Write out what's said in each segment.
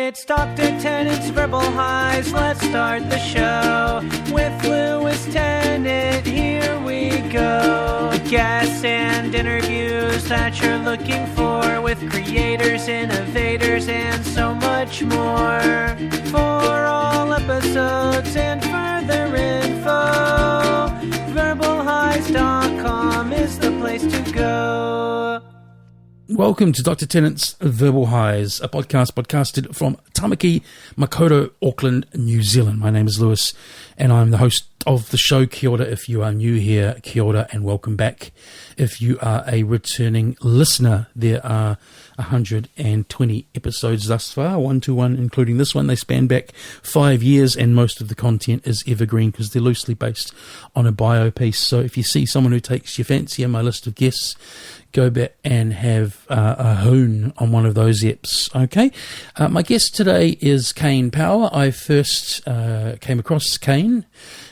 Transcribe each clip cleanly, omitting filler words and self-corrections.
It's Dr. Tennant's Verbal Highs. Let's start the show with Lewis Tennant. Here we go. Guests and interviews that you're looking for with creators, innovators, and so much more. For all episodes and further info, verbalhighs.com is the place to go. Welcome to Dr. Tennant's Verbal Highs, a podcast podcasted from Tamaki, Makaurau, Auckland, New Zealand. My name is Lewis, and I'm the host of the show. Kia ora if you are new here, kia ora and welcome back. If you are a returning listener, there are 120 episodes thus far, 121 including this one. They span back 5 years, and most of the content is evergreen because they're loosely based on a bio piece. So if you see someone who takes your fancy in my list of guests, go back and have a hoon on one of those eps. Okay, my guest today is Kane Power. I first came across Kane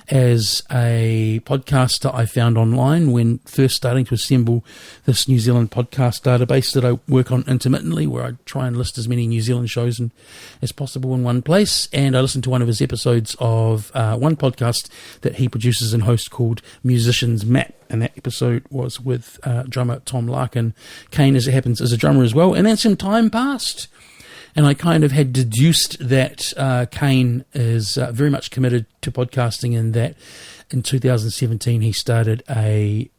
as a podcaster I found online when first starting to assemble this New Zealand podcast database that I work on intermittently, where I try and list as many New Zealand shows as possible in one place. And I listened to one of his episodes of one podcast that he produces and hosts called Musician's Map, and that episode was with drummer Tom Larkin. Kane, as it happens, is a drummer as well. And then some time passed, and I kind of had deduced that Kane is very much committed to podcasting, and that in 2017 he started a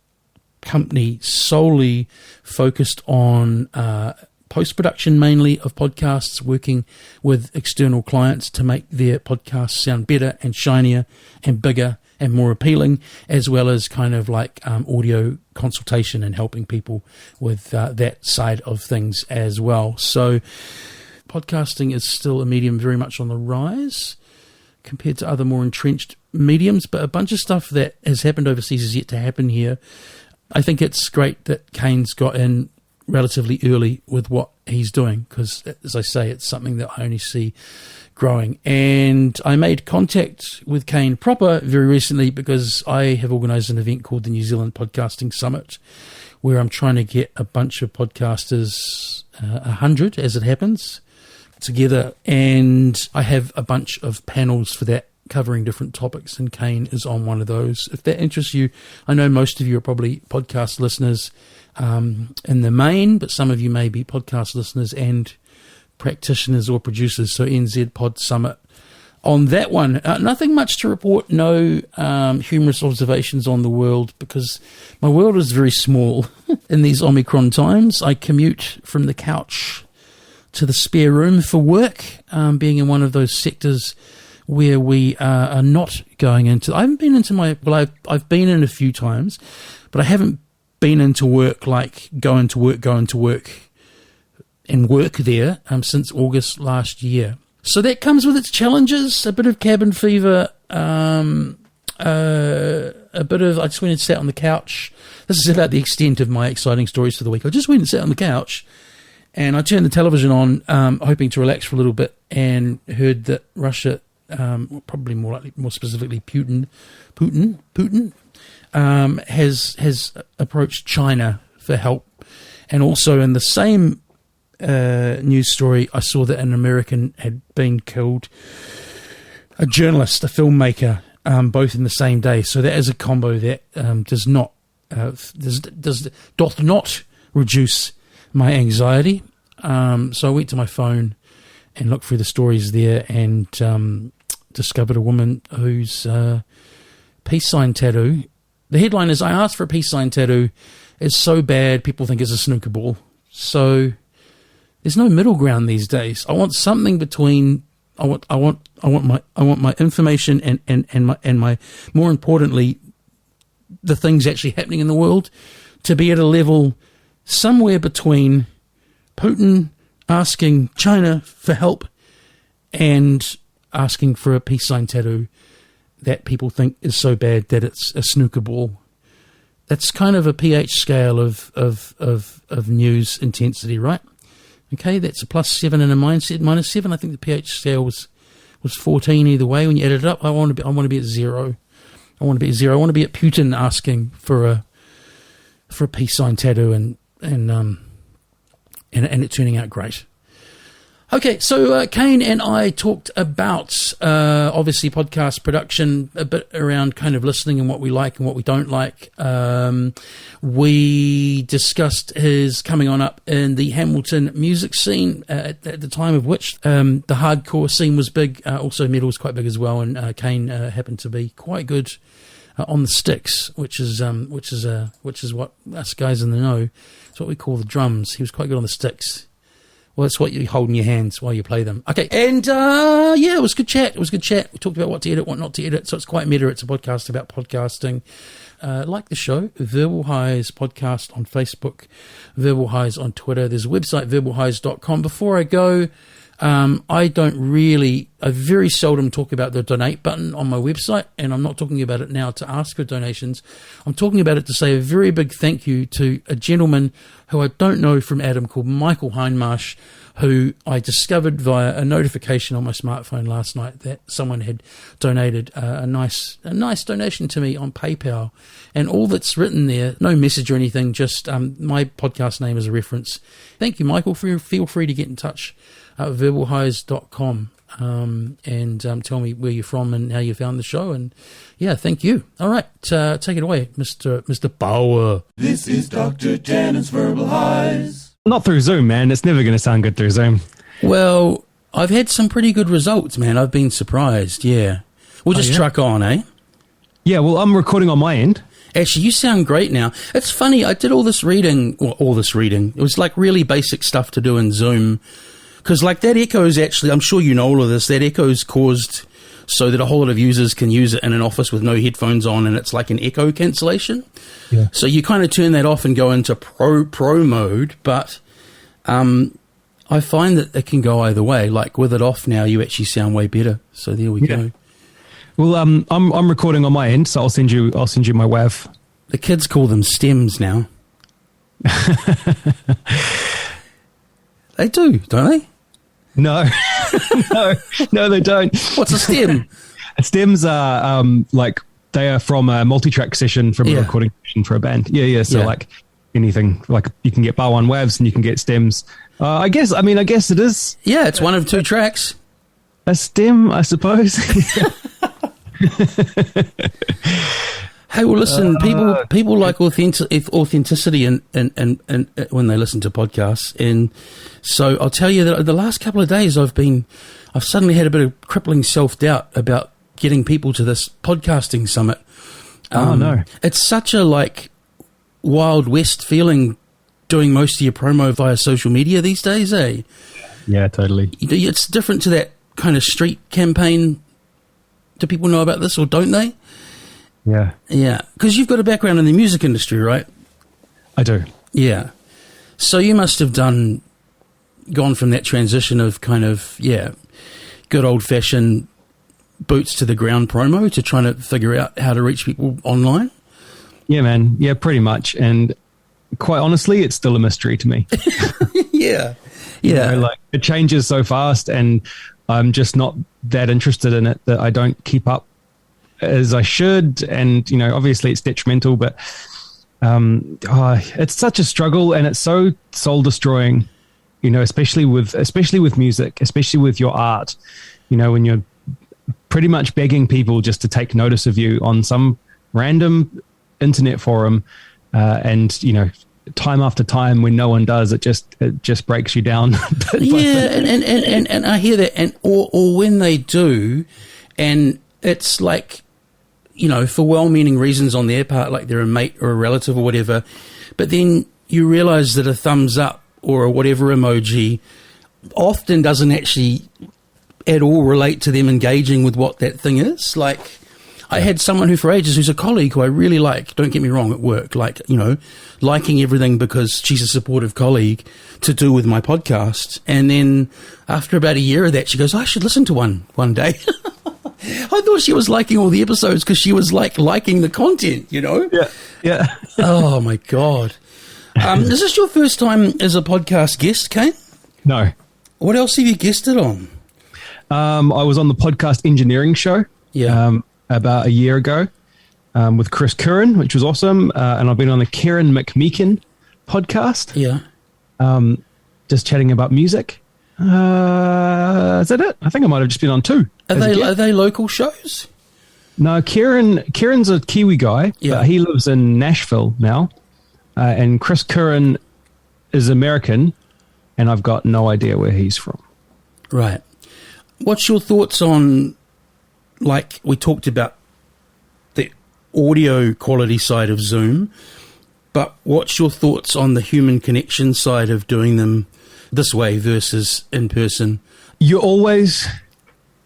company solely focused on post-production mainly of podcasts, working with external clients to make their podcasts sound better and shinier and bigger and more appealing, as well as kind of like audio consultation and helping people with that side of things as well. So podcasting is still a medium very much on the rise compared to other more entrenched mediums, but a bunch of stuff that has happened overseas is yet to happen here. I think it's great that Kane's got in relatively early with what he's doing, because, as I say, it's something that I only see growing. And I made contact with Kane proper very recently because I have organised an event called the New Zealand Podcasting Summit, where I'm trying to get a bunch of podcasters, 100 as it happens, together, and I have a bunch of panels for that covering different topics, and Kane is on one of those. If that interests you, I know most of you are probably podcast listeners in the main, but some of you may be podcast listeners and practitioners or producers. So NZ Pod Summit on that one. Nothing much to report, no humorous observations on the world, because my world is very small in these Omicron times. I commute from the couch to the spare room for work, being in one of those sectors where we are not going into. I haven't been into I've been in a few times, but I haven't been into work, like go into work and work there since August last year. So that comes with its challenges, a bit of cabin fever, I just went and sat on the couch. This is about the extent of my exciting stories for the week. I just went and sat on the couch, and I turned the television on, hoping to relax for a little bit, and heard that Russia, probably more specifically Putin, has approached China for help. And also in the same news story, I saw that an American had been killed, a journalist, a filmmaker, both in the same day. So that is a combo that doth not reduce my anxiety. So I went to my phone and looked through the stories there, and discovered a woman whose peace sign tattoo, the headline is, "I asked for a peace sign tattoo. It's so bad people think it's a snooker ball." So there's no middle ground these days. I want something between. I want my information and my more importantly, the things actually happening in the world to be at a level somewhere between Putin asking China for help and asking for a peace sign tattoo that people think is so bad that it's a snooker ball. That's kind of a pH scale of news intensity, right? Okay, that's a +7 and a -7. I think the pH scale was 14 either way when you add it up. I want to be at 0. I want to be at Putin asking for a peace sign tattoo and it turning out great. Okay, so Kane and I talked about, obviously, podcast production, a bit around kind of listening and what we like and what we don't like. We discussed his coming on up in the Hamilton music scene at the time of which the hardcore scene was big. Also, metal was quite big as well, and Kane happened to be quite good on the sticks, which is what us guys in the know. It's what we call the drums. He was quite good on the sticks. Well, that's what you hold in your hands while you play them. Okay, and it was good chat. We talked about what to edit, what not to edit. So it's quite meta. It's a podcast about podcasting. Like the show, Verbal Highs Podcast on Facebook, Verbal Highs on Twitter. There's a website, verbalhighs.com. Before I go, I very seldom talk about the donate button on my website, and I'm not talking about it now to ask for donations. I'm talking about it to say a very big thank you to a gentleman who I don't know from Adam called Michael Hindmarsh, who I discovered via a notification on my smartphone last night that someone had donated a nice donation to me on PayPal. And all that's written there, no message or anything, just my podcast name as a reference. Thank you, Michael. Feel free to get in touch at verbalhighs.com and tell me where you're from and how you found the show. And yeah, thank you. All right, take it away, Mr. Bauer. This is Dr. Tennant's Verbal Highs. Not through Zoom, man. It's never going to sound good through Zoom. Well, I've had some pretty good results, man. I've been surprised, yeah. We'll just truck on, eh? Yeah, well, I'm recording on my end. Actually, you sound great now. It's funny, I did all this reading. It was like really basic stuff to do in Zoom. Because like that echo is actually, I'm sure you know all of this, that echo is caused so that a whole lot of users can use it in an office with no headphones on, and it's like an echo cancellation. Yeah. So you kind of turn that off and go into pro mode, but I find that it can go either way. Like with it off now, you actually sound way better. So there we go. Well, I'm recording on my end, so I'll send you my WAV. The kids call them stems now. They do, don't they? No, no, they don't. What's a stem? Stems are they are from a multi-track session, from a recording session for a band. Yeah. So like anything, like you can get bar one WAVs and you can get stems. I guess it is. Yeah, it's one of two tracks. A stem, I suppose. Hey, well, listen, people like authenticity and when they listen to podcasts, and so I'll tell you that the last couple of days I've suddenly had a bit of crippling self-doubt about getting people to this podcasting summit. No, it's such a Wild West feeling doing most of your promo via social media these days, eh? Yeah, totally. It's different to that kind of street campaign. Do people know about this or don't they? Yeah. Yeah, because you've got a background in the music industry, right? I do. Yeah. So you must have gone from that transition of kind of, good old-fashioned boots to the ground promo to trying to figure out how to reach people online? Yeah, man. Yeah, pretty much. And quite honestly, it's still a mystery to me. Yeah. It changes so fast, and I'm just not that interested in it that I don't keep up as I should. And, obviously it's detrimental, but it's such a struggle, and it's so soul destroying, especially with music, especially with your art, when you're pretty much begging people just to take notice of you on some random internet forum, and, time after time when no one does, it just breaks you down. And I hear that, and or when they do, and it's like, for well-meaning reasons on their part, like they're a mate or a relative or whatever, but then you realize that a thumbs up or a whatever emoji often doesn't actually at all relate to them engaging with what that thing is. Like, I had someone who for ages, who's a colleague who I really like, don't get me wrong, at work, liking everything because she's a supportive colleague, to do with my podcast. And then after about a year of that, she goes, I should listen to one day. I thought she was liking all the episodes because she was liking the content, Yeah. Oh my God. Is this your first time as a podcast guest, Kane? No. What else have you guested on? I was on the podcast engineering show. Yeah. About a year ago, with Chris Curran, which was awesome. And I've been on the Karen McMeekin podcast. Yeah. Just chatting about music. Is that it? I think I might have just been on 2. Are they local shows? No, Kieran's a Kiwi guy, Yeah. but he lives in Nashville now. And Chris Curran is American, and I've got no idea where he's from. Right. What's your thoughts on, like, we talked about the audio quality side of Zoom, but what's your thoughts on the human connection side of doing them this way versus in person? You're always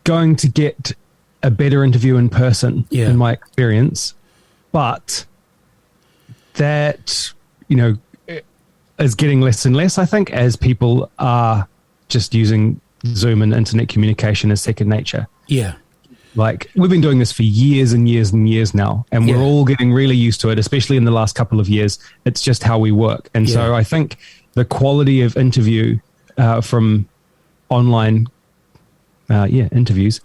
going to get a better interview in person, in my experience, but that, is getting less and less, I think, as people are just using Zoom and internet communication as second nature. Yeah. Like, we've been doing this for years and years and years now, and we're all getting really used to it, especially in the last couple of years. It's just how we work. And so I think the quality of interview from online interviews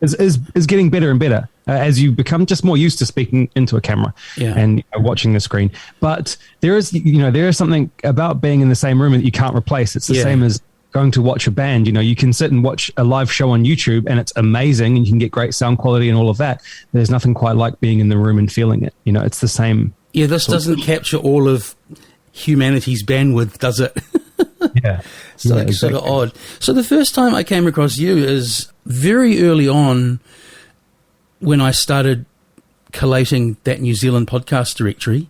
is getting better and better as you become just more used to speaking into a camera and watching the screen. But there is something about being in the same room that you can't replace. It's the same as going to watch a band. You can sit and watch a live show on YouTube and it's amazing and you can get great sound quality and all of that. There's nothing quite like being in the room and feeling it. It's the same. Yeah, this doesn't capture all of humanity's bandwidth, does it? Yeah. So it's exactly. sort of odd. So the first time I came across you is very early on when I started collating that New Zealand podcast directory,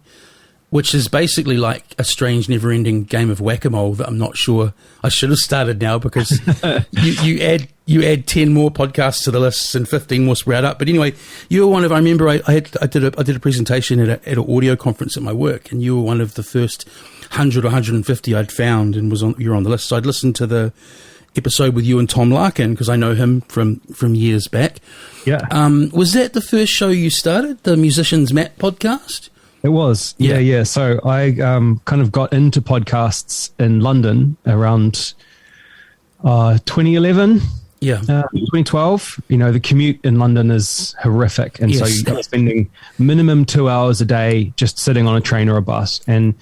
which is basically like a strange never-ending game of whack-a-mole that I'm not sure I should have started now, because you add 10 more podcasts to the list and 15 more sprout up. But anyway, you were one of, I remember I did a presentation at an audio conference at my work, and you were one of the first 100 or 150 I'd found, and you were on the list. So I'd listened to the episode with you and Tom Larkin because I know him from years back. Yeah. Was that the first show you started, the Musicians Map podcast? It was. Yeah. So I kind of got into podcasts in London around 2011. Yeah. 2012. The commute in London is horrific. And so you're spending minimum 2 hours a day just sitting on a train or a bus. And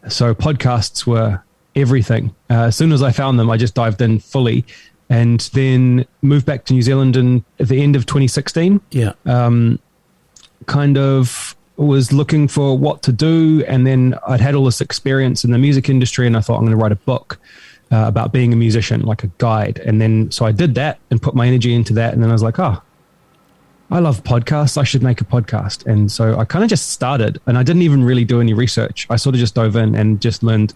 so podcasts were everything. As soon as I found them, I just dived in fully, and then moved back to New Zealand at the end of 2016. Yeah. Kind of was looking for what to do, and then I'd had all this experience in the music industry, and I thought I'm going to write a book about being a musician, like a guide. And then so I did that and put my energy into that, and then I was like, I love podcasts. I should make a podcast. And so I kind of just started, and I didn't even really do any research. I sort of just dove in and just learned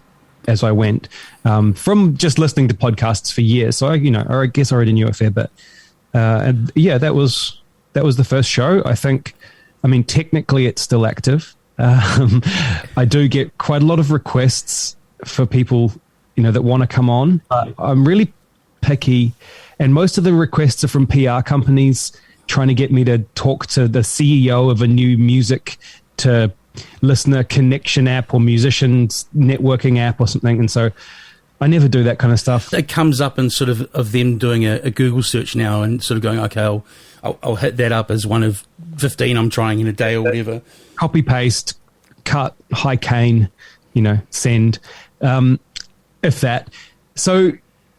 as I went, from just listening to podcasts for years. So I guess I already knew a fair bit. And that was the first show. I mean, technically it's still active. I do get quite a lot of requests for people, that want to come on. I'm really picky, and most of the requests are from PR companies trying to get me to talk to the CEO of a new music to listener connection app or musicians networking app or something. And so I never do that kind of stuff. It comes up in sort of them doing a Google search now and sort of going, okay, I'll hit that up as one of 15 I'm trying in a day or whatever. Copy, paste, cut, hi Kane, send, if that. So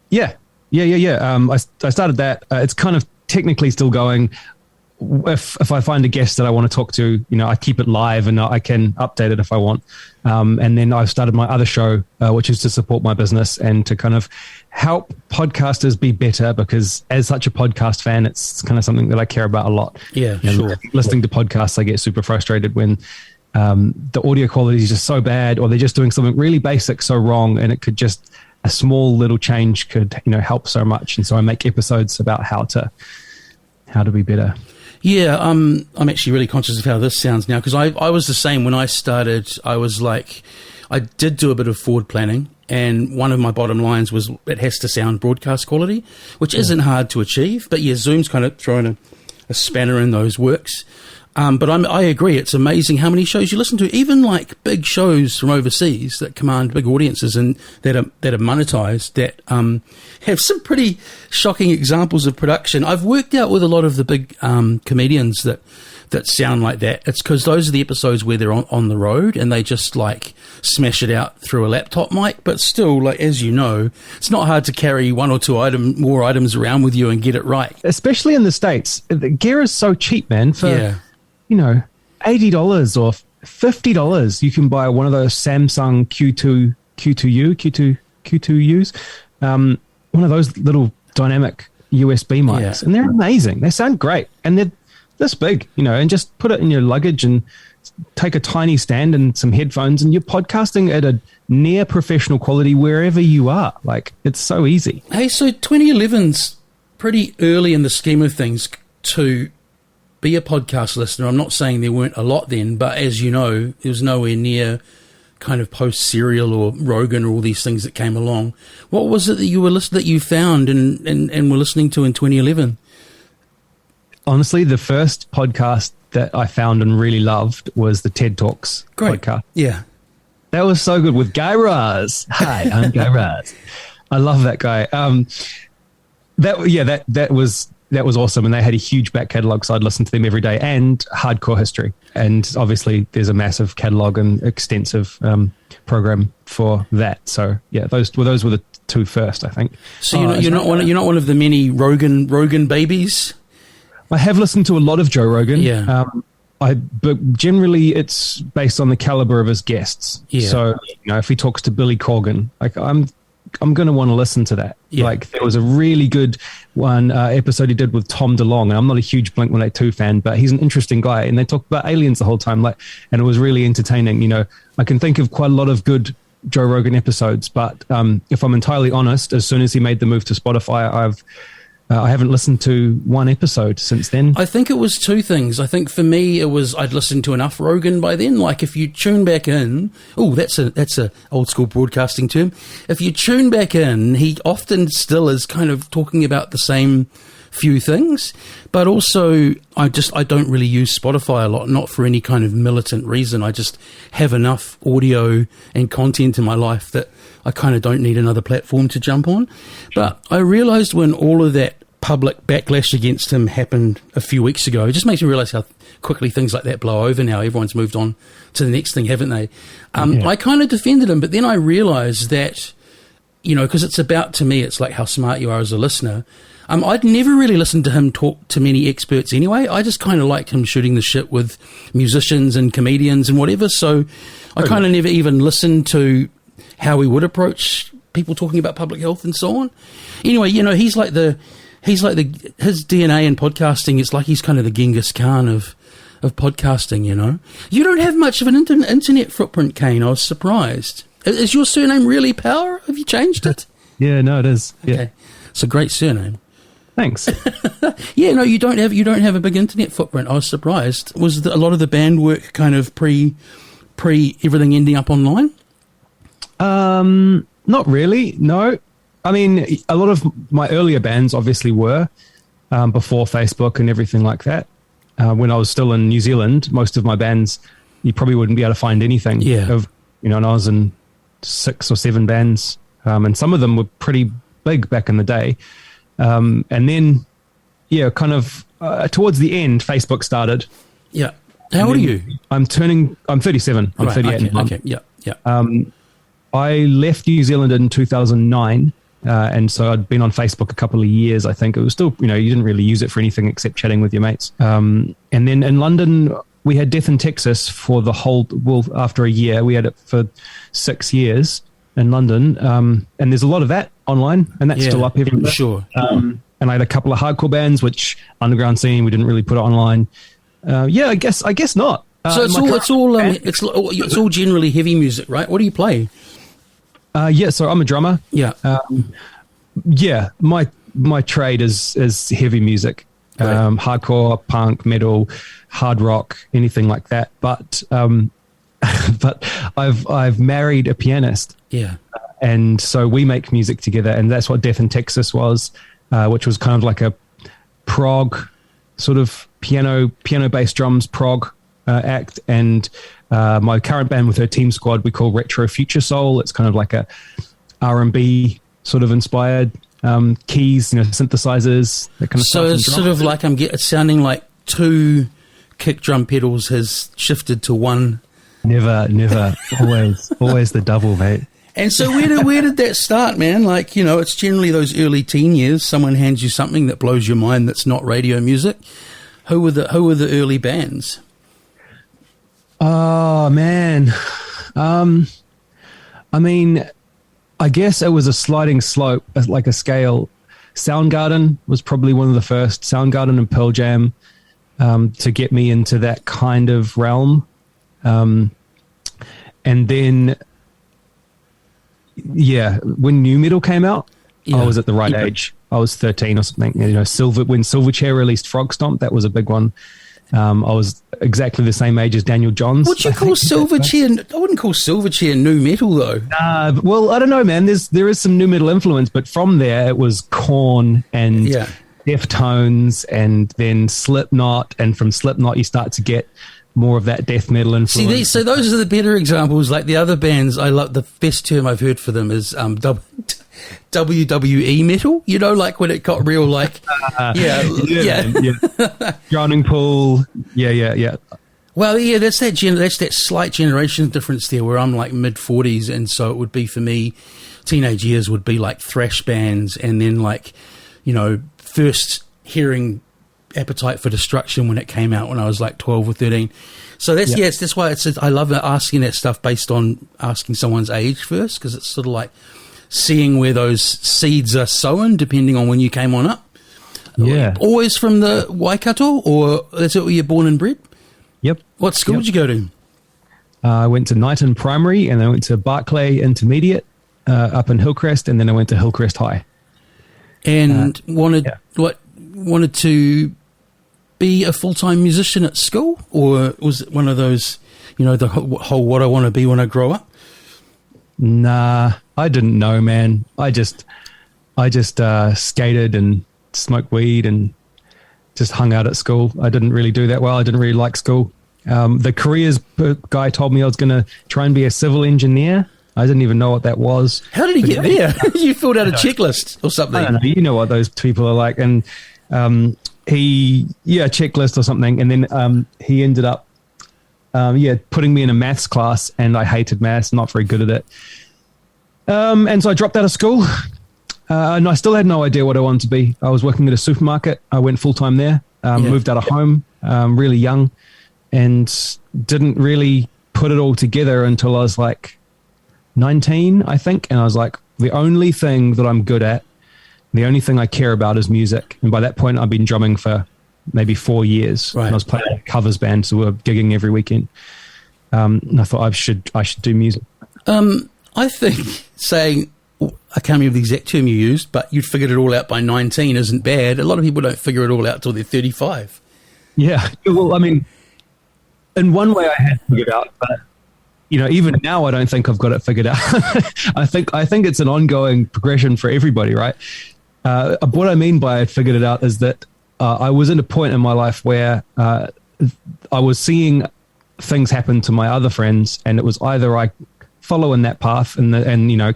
yeah. I started that. It's kind of technically still going. If I find a guest that I want to talk to, I keep it live and I can update it if I want. And then I've started my other show, which is to support my business and to kind of help podcasters be better, because as such a podcast fan, it's kind of something that I care about a lot. Yeah, sure. Listening to podcasts, I get super frustrated when the audio quality is just so bad, or they're just doing something really basic so wrong, and it could just, a small little change could, help so much. And so I make episodes about how to be better. Yeah, I'm actually really conscious of how this sounds now, because I was the same when I started. I was like, I did do a bit of forward planning, and one of my bottom lines was it has to sound broadcast quality, which isn't hard to achieve. But yeah, Zoom's kind of throwing a spanner in those works. But I agree. It's amazing how many shows you listen to, even like big shows from overseas that command big audiences and that are monetized, that have some pretty shocking examples of production. I've worked out with a lot of the big comedians that sound like that. It's because those are the episodes where they're on the road and they just like smash it out through a laptop mic. But still, like, as you know, it's not hard to carry one or two more items around with you and get it right. Especially in the States, the gear is so cheap, man. For $80 or $50, you can buy one of those Samsung Q2Us, one of those little dynamic USB mics, and they're amazing. They sound great, and they're this big, and just put it in your luggage and take a tiny stand and some headphones, and you're podcasting at a near professional quality wherever you are. Like, it's so easy. Hey, so 2011's pretty early in the scheme of things to be a podcast listener. I'm not saying there weren't a lot then, but as you know, it was nowhere near kind of post-Serial or Rogan or all these things that came along. What was it that you found and were listening to in 2011? Honestly, the first podcast that I found and really loved was the TED Talks podcast. Yeah. That was so good with Guy Raz. Hi, I'm Guy Raz. I love that guy. That was awesome. And they had a huge back catalogue, so I'd listen to them every day, and Hardcore History. And obviously there's a massive catalogue and extensive program for that. So yeah, those were the two first, I think. So you're not one of the many Rogan babies? I have listened to a lot of Joe Rogan. Yeah. But generally it's based on the caliber of his guests. Yeah. So, if he talks to Billy Corgan, like I'm going to want to listen to that. Yeah. Like, there was a really good one episode he did with Tom DeLonge, and I'm not a huge Blink-182 fan, but he's an interesting guy, and they talk about aliens the whole time, and it was really entertaining. I can think of quite a lot of good Joe Rogan episodes, but if I'm entirely honest, as soon as he made the move to Spotify, I haven't listened to one episode since then. I think it was two things. I think for me it was I'd listened to enough Rogan by then. Like, if you tune back in, that's a old school broadcasting term. If you tune back in, he often still is kind of talking about the same few things. But also, I don't really use Spotify a lot, not for any kind of militant reason. I just have enough audio and content in my life that I kind of don't need another platform to jump on. But I realised when all of that public backlash against him happened a few weeks ago, it just makes me realise how quickly things like that blow over now. Everyone's moved on to the next thing, haven't they? I kind of defended him, but then I realised that, because it's about, to me, it's like how smart you are as a listener. I'd never really listened to him talk to many experts anyway. I just kind of liked him shooting the shit with musicians and comedians and whatever. So I kind of never even listened to how he would approach people talking about public health and so on. Anyway, his DNA in podcasting, it's like he's kind of the Genghis Khan of podcasting, You don't have much of an internet footprint, Kane. I was surprised. Is your surname really Power? Have you changed it? Yeah, no, it is. Yeah. Okay. It's a great surname. Thanks. Yeah, no, you don't have a big internet footprint. I was surprised. Was a lot of the band work kind of pre everything ending up online? Not really, no. I mean, a lot of my earlier bands obviously were before Facebook and everything like that. When I was still in New Zealand, most of my bands, you probably wouldn't be able to find anything. Yeah. And I was in 6 or 7 bands, and some of them were pretty big back in the day. And then, kind of towards the end, Facebook started. Yeah. How old are you? I'm 37. I'm 38. Okay. Yeah. I left New Zealand in 2009, and so I'd been on Facebook a couple of years, I think. It was still, you didn't really use it for anything except chatting with your mates. And then in London, we had Death in Texas for after a year. We had it for 6 years in London, and there's a lot of that online, and that's still up everywhere. Sure. And I had a couple of hardcore bands, which underground scene, we didn't really put it online. I guess not. So it's all generally heavy music, right? What do you play? So I'm a drummer. Yeah. My trade is heavy music, right. Hardcore, punk, metal, hard rock, anything like that. But I've married a pianist. Yeah. And so we make music together, and that's what Death in Texas was, which was kind of like a prog sort of piano bass drums prog act, and my current band with her Team Squad we call Retro Future Soul. It's kind of like a R&B sort of inspired keys, synthesizers, that kind of stuff. So it's sort of like it's sounding like two kick drum pedals has shifted to one. Never, always the double, mate. And so where did that start, man? Like, it's generally those early teen years. Someone hands you something that blows your mind that's not radio music. Who were the early bands? Oh, man. I mean, I guess it was a sliding slope, like a scale. Soundgarden was probably one of the first. Soundgarden and Pearl Jam to get me into that kind of realm. And then, when nu metal came out, I was at the right age. I was 13 or something. When Silverchair released Frog Stomp, that was a big one. I was exactly the same age as Daniel Johns. Would you call Silverchair? I wouldn't call Silverchair nu metal though. Well, I don't know, man. There is some nu metal influence, but from there it was Korn and Deftones, and then Slipknot, and from Slipknot you start to get more of that death metal influence. So those are the better examples. Like the other bands, I love. The best term I've heard for them is WWE metal. Like when it got real, like Drowning Pool. Yeah. Well, that's that slight generation difference there, where I'm like mid 40s, and so it would be for me, teenage years would be like thrash bands, and then like, first hearing Appetite for Destruction when it came out when I was like 12 or 13. So that's why I love asking that stuff based on asking someone's age first, because it's sort of like seeing where those seeds are sown depending on when you came on up. Yeah. Always from the Waikato, or that's where you're born and bred? Yep. What school did you go to? I went to Knighton Primary, and then I went to Barclay Intermediate up in Hillcrest, and then I went to Hillcrest High. And wanted to be a full-time musician at school, or was it one of those, the whole what I want to be when I grow up? Nah, I didn't know, man. I just skated and smoked weed and just hung out at school. I didn't really do that well. I didn't really like school. The careers guy told me I was going to try and be a civil engineer. I didn't even know what that was. How did he get there? You filled out a checklist or something. I don't know. You know what those people are like. And checklist or something. And then he ended up putting me in a maths class, and I hated maths, not very good at it. And so I dropped out of school, and I still had no idea what I wanted to be. I was working at a supermarket. I went full-time there, moved out of home really young, and didn't really put it all together until I was like 19, I think. And I was like, the only thing that I'm good at, the only thing I care about is music. And by that point, I've been drumming for maybe 4 years. Right. And I was playing in covers bands, so we were gigging every weekend. And I thought I should do music. I think saying, I can't remember the exact term you used, but you figured it all out by 19 isn't bad. A lot of people don't figure it all out till they're 35. Yeah. Well, I mean, in one way I had figured out, but even now I don't think I've got it figured out. I think it's an ongoing progression for everybody, right? What I mean by I figured it out is that I was at a point in my life where I was seeing things happen to my other friends, and it was either I follow in that path and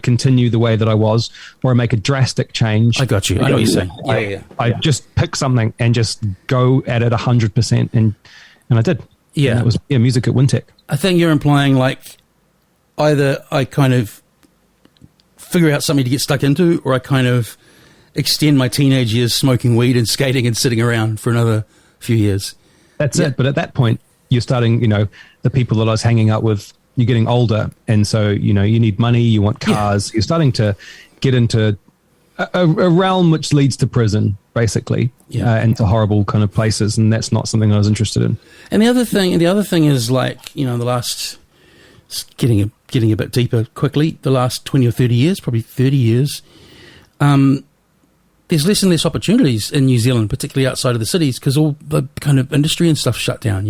continue the way that I was, or I make a drastic change. I got you. I know what you're saying. Yeah. I just pick something and just go at it 100%, and I did. Yeah, and it was music at Wintec. I think you're implying like either I kind of figure out something to get stuck into, or I kind of extend my teenage years smoking weed and skating and sitting around for another few years. That's it. But at that point, you're starting, the people that I was hanging out with, you're getting older. And so, you need money, you want cars. Yeah. You're starting to get into a realm which leads to prison, basically, and to horrible kind of places. And that's not something I was interested in. And the other thing is like, the last, getting a bit deeper quickly, the last 20 or 30 years, probably 30 years, there's less and less opportunities in New Zealand, particularly outside of the cities, because all the kind of industry and stuff shut down,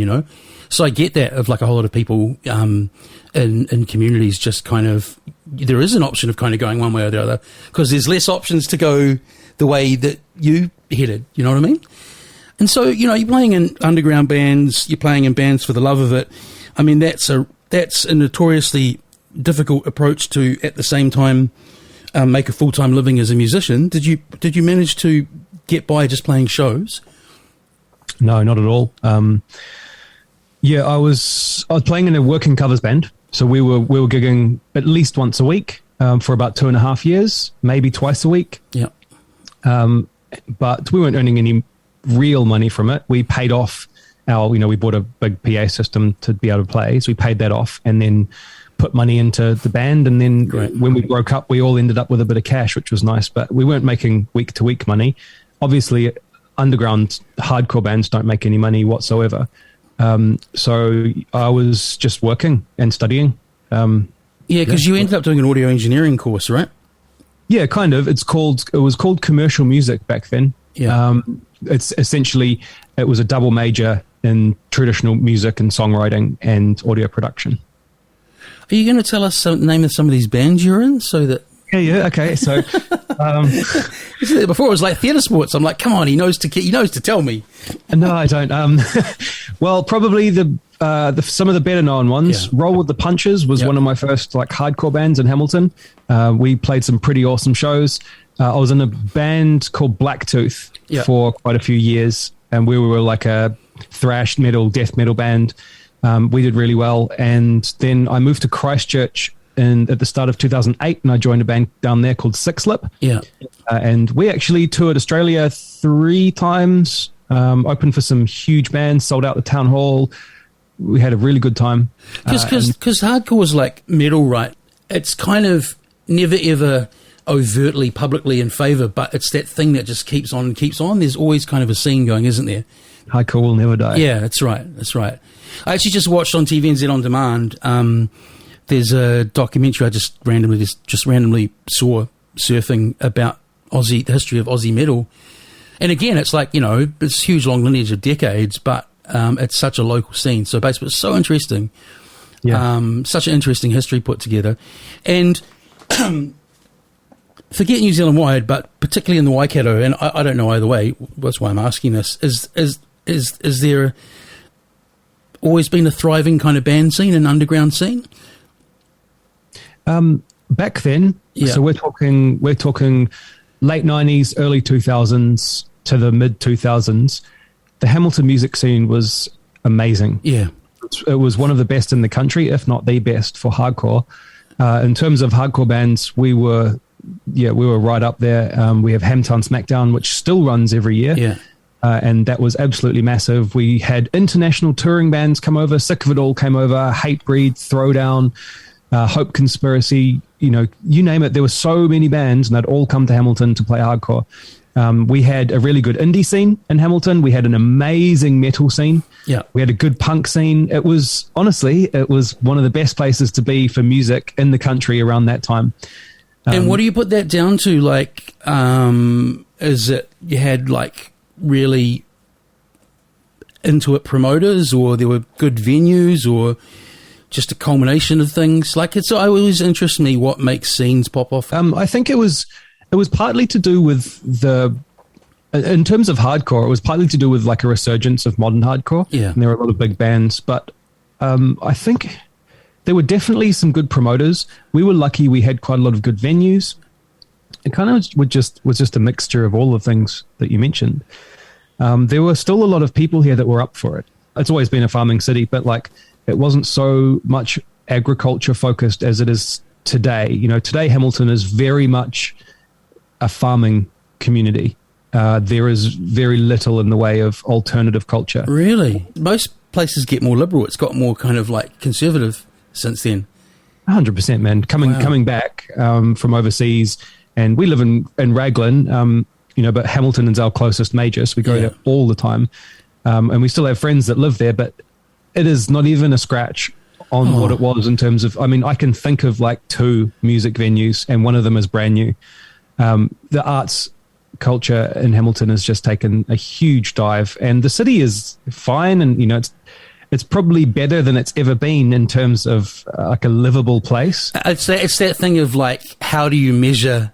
So I get that of like a whole lot of people in communities just kind of, there is an option of kind of going one way or the other, because there's less options to go the way that you headed, you know what I mean? And so, you know, you're playing in underground bands, you're playing in bands for the love of it. I mean, that's a notoriously difficult approach to, at the same time, make a full-time living as a musician. Did you manage to get by just playing shows? No, not at all. I was playing in a working covers band, so we were gigging at least once a week for about 2.5 years, maybe twice a week. Yeah. But we weren't earning any real money from it. We paid off we bought a big PA system to be able to play, so we paid that off and then put money into the band. And then when we broke up, we all ended up with a bit of cash, which was nice, but we weren't making week to week money. Obviously, underground hardcore bands don't make any money whatsoever. So I was just working and studying. Because you ended up doing an audio engineering course, right? Yeah, kind of. It was called commercial music back then. Yeah. It's essentially, it was a double major in traditional music and songwriting and audio production. Are you going to tell us the name of some of these bands you're in, so that? Yeah. Okay. So before it was like theatre sports. I'm like, come on, he knows to tell me. No, I don't. Well, probably some of the better known ones. Yeah. Roll with the Punches was one of my first like hardcore bands in Hamilton. We played some pretty awesome shows. I was in a band called Blacktooth for quite a few years, and we were like a thrash metal, death metal band. We did really well, and then I moved to Christchurch at the start of 2008, and I joined a band down there called Six Lip. Yeah, and we actually toured Australia 3 times, opened for some huge bands, sold out the town hall. We had a really good time. Because hardcore is like metal, right? It's kind of never ever overtly publicly in favour, but it's that thing that just keeps on and keeps on. There's always kind of a scene going, isn't there? Hardcore will never die. Yeah, that's right. I actually just watched on TVNZ On Demand. There's a documentary I just randomly saw surfing about the history of Aussie metal. And again, it's like, it's a huge long lineage of decades, but it's such a local scene. So basically, it's so interesting. Yeah. Such an interesting history put together. And forget New Zealand wide, but particularly in the Waikato, and I don't know either way, that's why I'm asking this, is there always been a thriving kind of band scene and underground scene? Back then, so we're talking late 90s, early 2000s to the mid 2000s. The Hamilton music scene was amazing. Yeah, it was one of the best in the country, if not the best for hardcore. In terms of hardcore bands, we were right up there. We have Hamtown Smackdown, which still runs every year. Yeah. And that was absolutely massive. We had international touring bands come over. Sick of It All came over. Hatebreed, Throwdown, Hope Conspiracy, you name it. There were so many bands, and they'd all come to Hamilton to play hardcore. We had a really good indie scene in Hamilton. We had an amazing metal scene. Yeah. We had a good punk scene. It was one of the best places to be for music in the country around that time. And what do you put that down to? Like, is it you had like really into it promoters, or there were good venues, or just a culmination of things? Like, it always interests me what makes scenes pop off. I think it was partly to do with in terms of hardcore, it was partly to do with like a resurgence of modern hardcore. Yeah. And there were a lot of big bands, but I think there were definitely some good promoters. We were lucky we had quite a lot of good venues. It kind of was just a mixture of all the things that you mentioned. There were still a lot of people here that were up for it. It's always been a farming city, but like it wasn't so much agriculture focused as it is today. Today Hamilton is very much a farming community. There is very little in the way of alternative culture. Really? Most places get more liberal. It's got more kind of like conservative since then. 100%, man. Coming back from overseas, and we live in Raglan, but Hamilton is our closest major, so we go there all the time. And we still have friends that live there, but it is not even a scratch on what it was in terms of, I can think of like 2 music venues, and one of them is brand new. The arts culture in Hamilton has just taken a huge dive, and the city is fine, and it's probably better than it's ever been in terms of like a livable place. It's that thing of like, how do you measure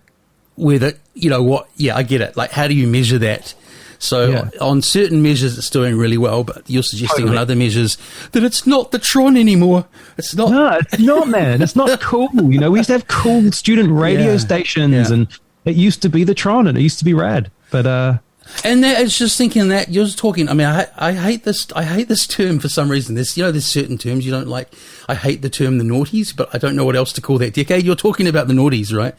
whether I get it. Like, how do you measure that? So on certain measures, it's doing really well, but you're suggesting on other measures that it's not the Tron anymore. It's not. No, it's not, man. It's not cool. You know, we used to have cool student radio stations, and it used to be the Tron, and it used to be rad. But and that, it's just thinking that you're talking. I mean, I hate this. I hate this term for some reason. There's certain terms you don't like. I hate the term the noughties, but I don't know what else to call that decade. You're talking about the noughties, right?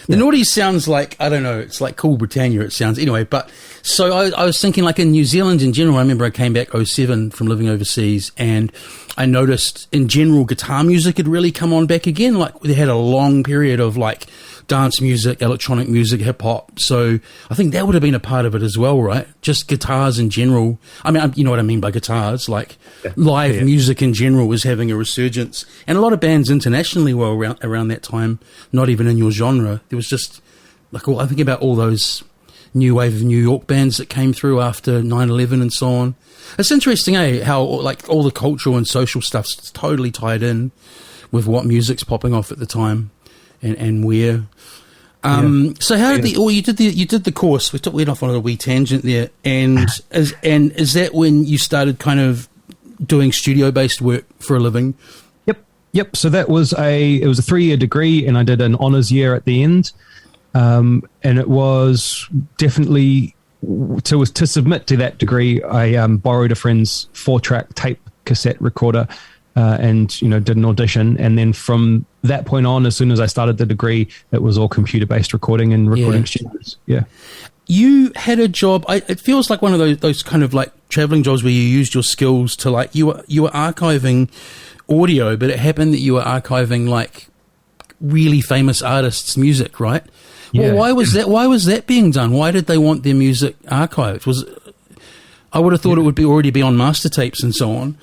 The noughties sounds like, I don't know, it's like Cool Britannia, it sounds. Anyway, but so I was thinking, like, in New Zealand in general, I remember I came back 2007 from living overseas, and I noticed in general guitar music had really come on back again. Like, they had a long period of, like, dance music, electronic music, hip hop. So I think that would have been a part of it as well, right? Just guitars in general. I mean, you know what I mean by guitars, like live music in general was having a resurgence. And a lot of bands internationally were around that time, not even in your genre. There was just, like, I think about all those new wave of New York bands that came through after 9/11 and so on. It's interesting, how, like, all the cultural and social stuff's totally tied in with what music's popping off at the time. And where, so how did you did the course? We went off on a wee tangent there, and is that when you started kind of doing studio based work for a living? Yep. So it was a 3-year degree, and I did an honors year at the end, and it was definitely to submit to that degree. I borrowed a friend's 4-track tape cassette recorder. And, did an audition. And then from that point on, as soon as I started the degree, it was all computer-based recording and recording studios. Yeah. You had a job, it feels like one of those kind of like traveling jobs where you used your skills to, like, you were archiving audio, but it happened that you were archiving, like, really famous artists' music, right? Yeah. Well, why was that being done? Why did they want their music archived? I would have thought it would already be on master tapes and so on.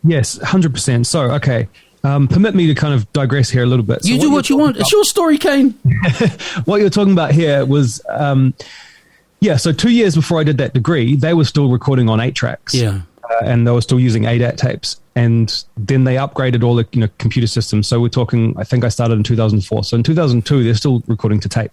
Yes, 100%. So, okay, permit me to kind of digress here a little bit. So you do what you want. It's your story, Kane. What you're talking about here was, so 2 years before I did that degree, they were still recording on 8 tracks. Yeah. And they were still using ADAT tapes. And then they upgraded all the computer systems. So we're talking, I think I started in 2004. So in 2002, they're still recording to tape.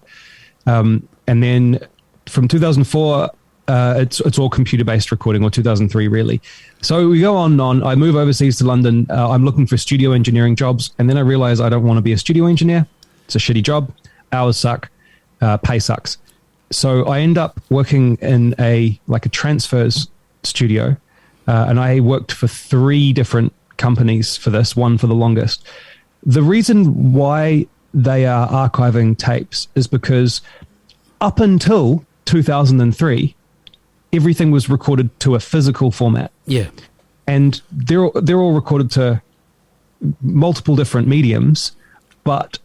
And then from 2004... it's all computer-based recording, or 2003 really. So we go on. I move overseas to London. I'm looking for studio engineering jobs, and then I realize I don't want to be a studio engineer. It's a shitty job. Hours suck. Pay sucks. So I end up working in a transfers studio, and I worked for 3 different companies for this, one for the longest. The reason why they are archiving tapes is because up until 2003, everything was recorded to a physical format. Yeah. And they're all recorded to multiple different mediums, but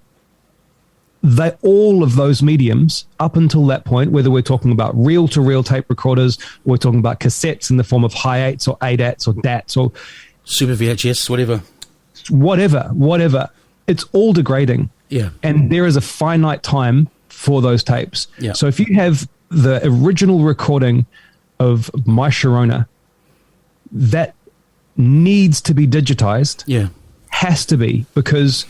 all of those mediums, up until that point, whether we're talking about reel-to-reel tape recorders, or we're talking about cassettes in the form of hi-8s or ADATs or DATs or Super VHS, whatever, it's all degrading. Yeah. And there is a finite time for those tapes. Yeah. So if you have the original recording of My Sharona, that needs to be digitized. Yeah. Has to be, because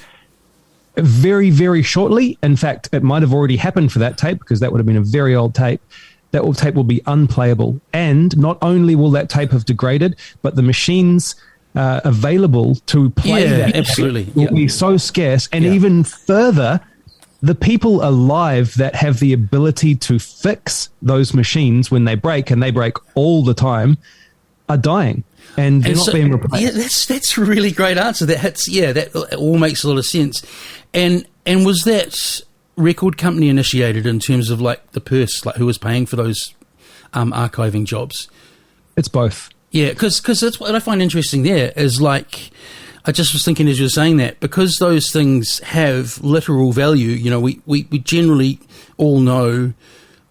very, very shortly, in fact, it might have already happened for that tape, because that would have been a very old tape. That tape will be unplayable. And not only will that tape have degraded, but the machines available to play that absolutely will be so scarce. And even further, the people alive that have the ability to fix those machines when they break, and they break all the time, are dying, and they're not being replaced. Yeah, that's a really great answer. That all makes a lot of sense. And was that record company initiated in terms of, like, the purse, like who was paying for those archiving jobs? It's both. Yeah, because that's what I find interesting there is, like, I just was thinking as you were saying that, because those things have literal value, we generally all know,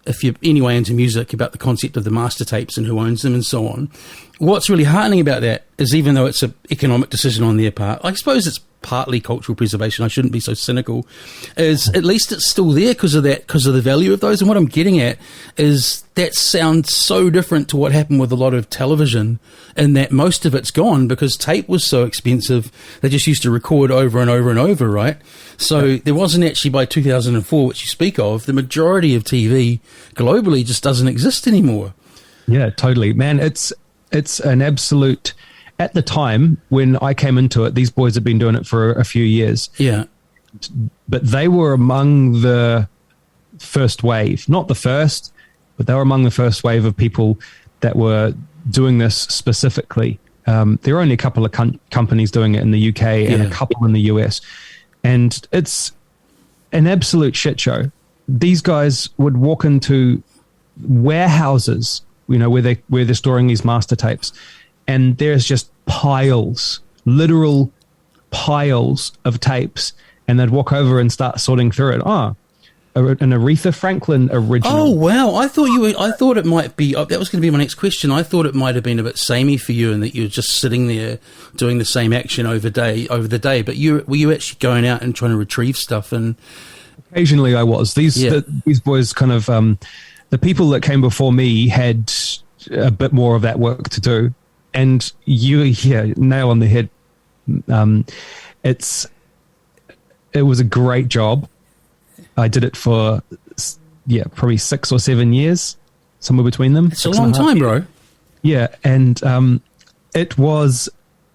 if you're anyway into music, about the concept of the master tapes and who owns them and so on. What's really heartening about that is, even though it's an economic decision on their part, I suppose it's partly cultural preservation, I shouldn't be so cynical, is at least it's still there because of the value of those. And what I'm getting at is that sounds so different to what happened with a lot of television, in that most of it's gone because tape was so expensive. They just used to record over and over and over, right? So there wasn't actually, by 2004, which you speak of, the majority of TV globally just doesn't exist anymore. Yeah, totally, man. It's an absolute. At the time when I came into it, these boys had been doing it for a few years. Yeah, but they were among the first wave, not the first, but they were among the first wave of people that were doing this specifically. There are only a couple of companies doing it in the UK and a couple in the US, and it's an absolute shit show. These guys would walk into warehouses, where they're storing these master tapes, and there's just literal piles of tapes, and they'd walk over and start sorting through it. An Aretha Franklin original. Oh wow! I thought it might be. That was going to be my next question. I thought it might have been a bit samey for you, and that you were just sitting there doing the same action over the day. But were you actually going out and trying to retrieve stuff? And occasionally, I was. These boys kind of the people that came before me had a bit more of that work to do. And nail on the head. It was a great job. I did it for probably 6 or 7 years, somewhere between them. It's a long time, bro. Yeah, and it was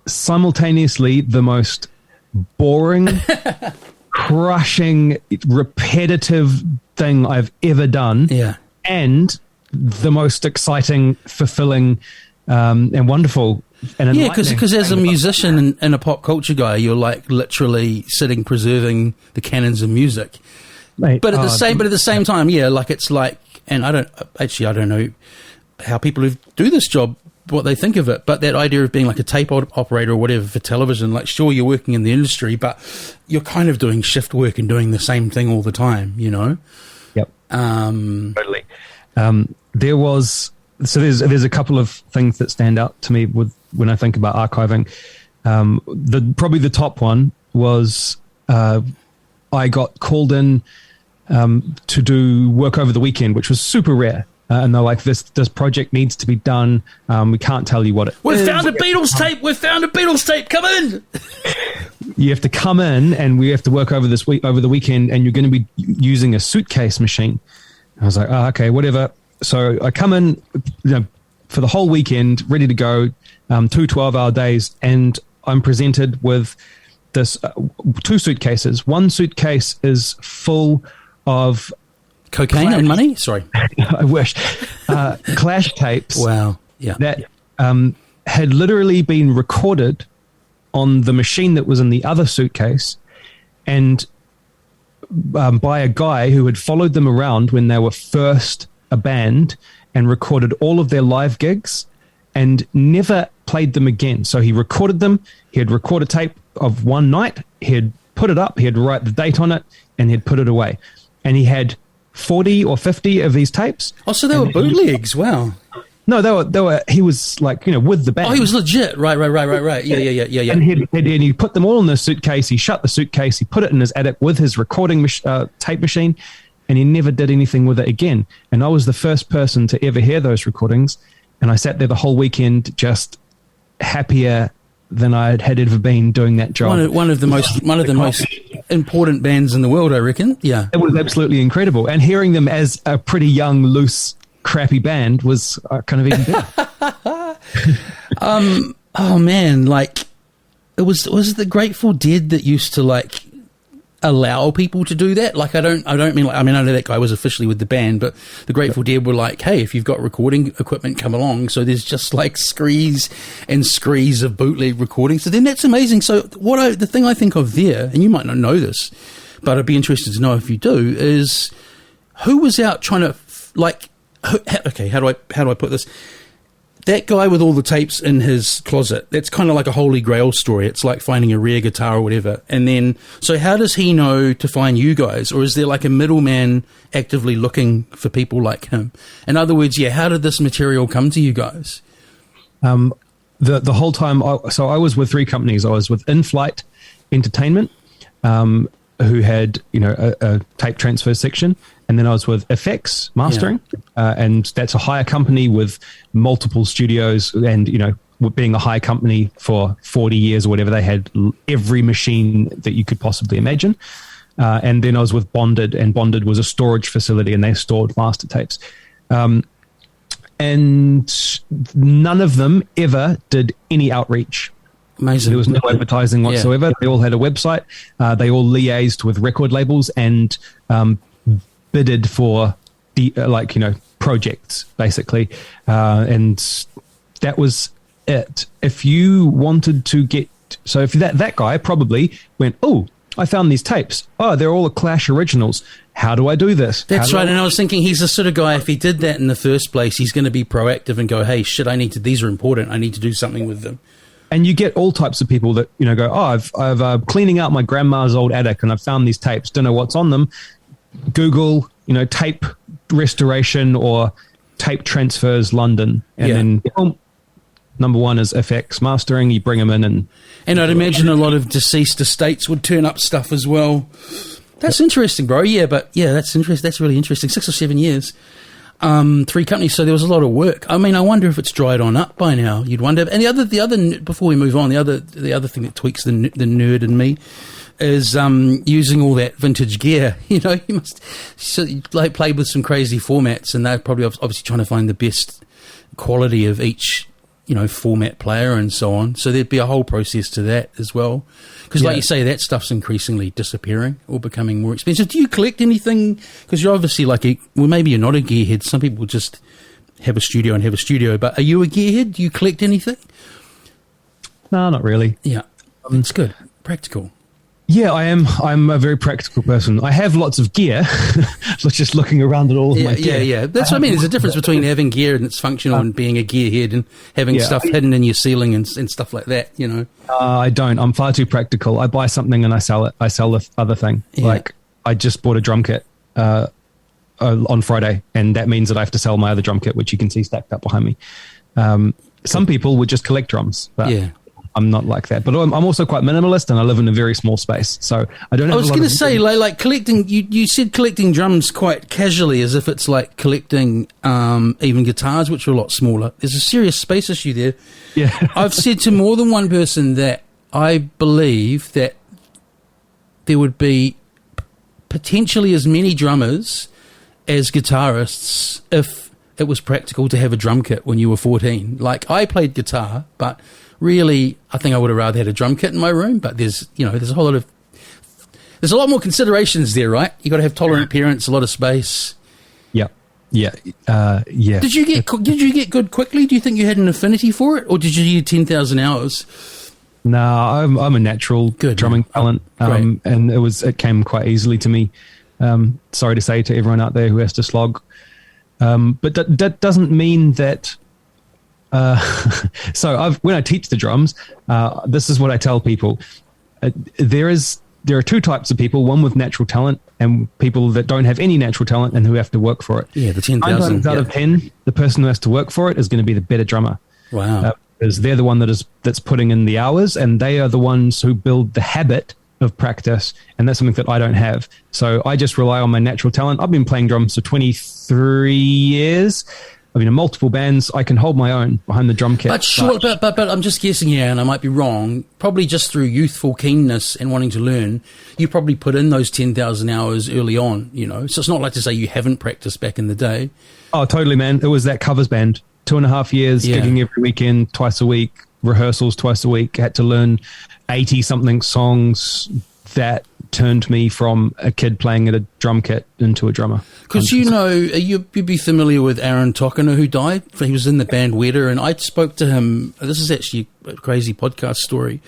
simultaneously the most boring, crushing, repetitive thing I've ever done. Yeah, and the most exciting, fulfilling, and wonderful. And because as a musician and a pop culture guy, you're like literally sitting preserving the canons of music. Mate, but at the same time, it's like, and I don't know how people who do this job, what they think of it, but that idea of being like a tape operator or whatever for television, like sure, you're working in the industry, but you're kind of doing shift work and doing the same thing all the time, Yep. Totally. There's a couple of things that stand out to me when I think about archiving. Probably the top one was I got called in to do work over the weekend, which was super rare. And they're like, this project needs to be done. We can't tell you what it is. We've found a Beatles tape. Come in. You have to come in, and we have to work over the weekend, and you're going to be using a suitcase machine. I was like, okay, whatever. So I come in, for the whole weekend, ready to go, 2 12-hour days, and I'm presented with this 2 suitcases. One suitcase is full of cocaine and money. Sorry, I wish Clash tapes. Wow, yeah, that had literally been recorded on the machine that was in the other suitcase, and by a guy who had followed them around when they were first a band and recorded all of their live gigs and never played them again. So he recorded them. He had recorded a tape of one night. He had put it up. He had write the date on it, and he'd put it away. And he had 40 or 50 of these tapes. Oh, so they were bootlegs. Wow. No, they were. He was like, with the band. Oh, he was legit. Right. Yeah. And he put them all in the suitcase. He shut the suitcase. He put it in his attic with his recording tape machine, and he never did anything with it again. And I was the first person to ever hear those recordings. And I sat there the whole weekend just happier than I had ever been doing that job. One of the most important bands in the world, I reckon. Yeah. It was absolutely incredible. And hearing them as a pretty young, loose, crappy band was kind of even better. Oh man, like it was the Grateful Dead that used to like allow people to do that? Like I don't mean like, I know that guy was officially with the band, but the Grateful Dead were like, hey, if you've got recording equipment, come along. So there's just like screes and screes of bootleg recordings. So then that's amazing. So the thing I think of there, and you might not know this, but I'd be interested to know if you do, is who was out trying to okay, how do I put this? That guy with all the tapes in his closet, that's kind of like a holy grail story. It's like finding a rare guitar or whatever. And then, so how does he know to find you guys? Or is there like a middleman actively looking for people like him? In other words, how did this material come to you guys? The whole time, so I was with 3 companies. I was with In-Flight Entertainment, who had, a tape transfer section. And then I was with FX Mastering, and that's a hire company with multiple studios and, being a hire company for 40 years or whatever, they had every machine that you could possibly imagine. And then I was with Bonded, and Bonded was a storage facility, and they stored master tapes. And and none of them ever did any outreach. Amazing. There was no advertising whatsoever. Yeah. They all had a website. They all liaised with record labels and bidded for projects, basically. And that was it. If you wanted to get... So if that guy probably went, oh, I found these tapes. Oh, they're all the Clash originals. How do I do this? That's right. And I was thinking he's the sort of guy, if he did that in the first place, he's going to be proactive and go, hey, shit, these are important. I need to do something with them. And you get all types of people that, go, oh, I've cleaning out my grandma's old attic and I've found these tapes. Don't know what's on them. Google, tape restoration or tape transfers London. And then number one is FX mastering. You bring them in. And I'd imagine a lot of deceased estates would turn up stuff as well. That's interesting, bro. Yeah, that's interesting. That's really interesting. 6 or 7 years. 3 companies, so there was a lot of work. I mean, I wonder if it's dried on up by now. You'd wonder. And the other before we move on, the other thing that tweaks the nerd in me is using all that vintage gear. You played with some crazy formats, and they're probably obviously trying to find the best quality of each format player and so on. So there'd be a whole process to that as well. Because like you say, that stuff's increasingly disappearing or becoming more expensive. Do you collect anything? Because you're obviously maybe you're not a gearhead. Some people just have a studio and have a studio. But are you a gearhead? Do you collect anything? No, not really. Yeah, it's good. Practical. Yeah, I am. I'm a very practical person. I have lots of gear. Just looking around at all of my gear. Yeah. That's what I mean. There's a difference between having gear and it's functional and being a gearhead and having stuff hidden in your ceiling and stuff like that, I don't. I'm far too practical. I buy something and I sell it. I sell the other thing. Yeah. Like, I just bought a drum kit on Friday, and that means that I have to sell my other drum kit, which you can see stacked up behind me. Some people would just collect drums. But I'm not like that, but I'm also quite minimalist, and I live in a very small space, so I don't have. I was going to say, like collecting. You said collecting drums quite casually, as if it's like collecting even guitars, which are a lot smaller. There's a serious space issue there. Yeah, I've said to more than one person that I believe that there would be potentially as many drummers as guitarists if it was practical to have a drum kit when you were 14. Like, I played guitar, but really, I think I would have rather had a drum kit in my room, but there's a lot more considerations there, right? You got to have tolerant parents, a lot of space. Yeah. Did you get good quickly? Do you think you had an affinity for it, or did you do 10,000 hours? No, I'm a natural drumming talent, and it came quite easily to me. Sorry to say to everyone out there who has to slog, but that doesn't mean that. So when I teach the drums, this is what I tell people. There are 2 types of people, one with natural talent and people that don't have any natural talent and who have to work for it. Yeah, the 10,000. 9 times out of 10, the person who has to work for it is going to be the better drummer. Wow. Because they're the one that's putting in the hours, and they are the ones who build the habit of practice, and that's something that I don't have. So I just rely on my natural talent. I've been playing drums for 23 years. I've been in multiple bands. I can hold my own behind the drum kit. But I'm just guessing here, and I might be wrong, probably just through youthful keenness and wanting to learn, you probably put in those 10,000 hours early on, So it's not like to say you haven't practiced back in the day. Oh, totally, man. It was that covers band. 2.5 years, gigging every weekend, twice a week, rehearsals twice a week. I had to learn 80-something songs. That turned me from a kid playing at a drum kit into a drummer. Because you'd be familiar with Aaron Tokiner, who died. He was in the band Wetter, and I spoke to him. This is actually a crazy podcast story.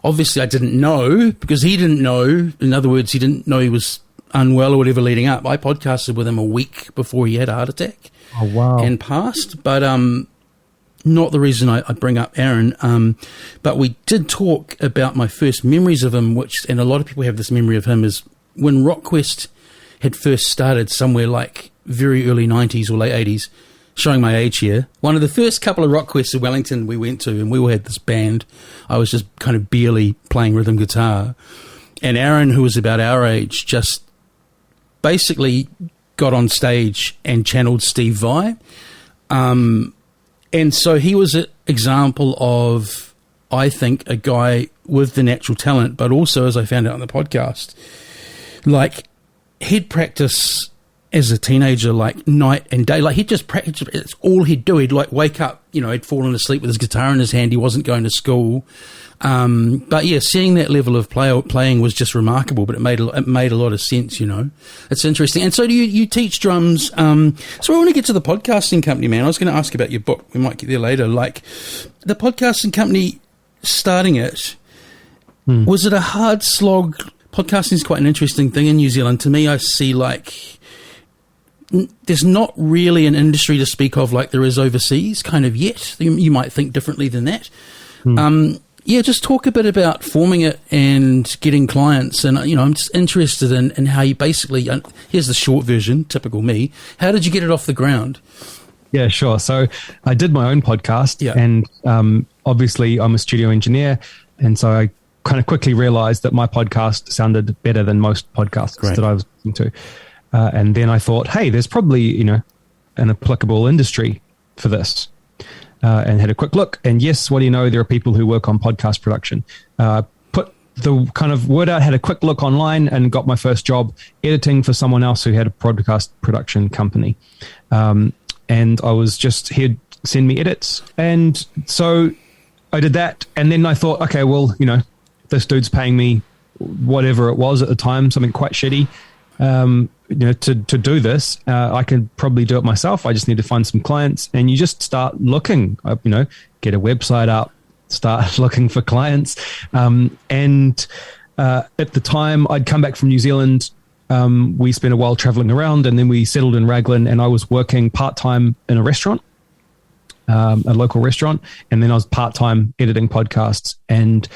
Obviously, I didn't know because he didn't know. In other words, he didn't know he was unwell or whatever leading up. I podcasted with him a week before he had a heart attack. Oh, wow. And passed, but not the reason I bring up Aaron, but we did talk about my first memories of him, and a lot of people have this memory of him, is when RockQuest had first started somewhere like very early 90s or late 80s, showing my age here. One of the first couple of RockQuests in Wellington we went to, and we all had this band. I was just kind of barely playing rhythm guitar. And Aaron, who was about our age, just basically got on stage and channeled Steve Vai. And so he was an example of, I think, a guy with the natural talent, but also, as I found out on the podcast, like, he'd practice as a teenager, like night and day. Like he'd just practice. It's all he'd do. He'd like wake up, he'd fallen asleep with his guitar in his hand. He wasn't going to school. But yeah, seeing that level of playing was just remarkable, but it made a lot of sense, It's interesting. And so do you teach drums? So I want to get to the podcasting company, man. I was going to ask about your book. We might get there later. Like the podcasting company, starting it, was it a hard slog? Podcasting is quite an interesting thing in New Zealand. To me, I see there's not really an industry to speak of like there is overseas kind of yet. You might think differently than that. Just talk a bit about forming it and getting clients. And, I'm just interested in how you basically, here's the short version, typical me. How did you get it off the ground? Yeah, sure. So I did my own podcast and obviously I'm a studio engineer. And so I kind of quickly realized that my podcast sounded better than most podcasts that I was listening to. And then I thought, hey, there's probably, an applicable industry for this. And had a quick look. And yes, what do you know? There are people who work on podcast production. Put the kind of word out, had a quick look online and got my first job editing for someone else who had a podcast production company. And I was just, he'd send me edits. And so I did that. And then I thought, okay, well, this dude's paying me whatever it was at the time, something quite shitty. To do this, I could probably do it myself. I just need to find some clients, and you just start looking, get a website up, start looking for clients. And at the time I'd come back from New Zealand, we spent a while traveling around, and then we settled in Raglan, and I was working part-time in a restaurant, a local restaurant. And then I was part-time editing podcasts and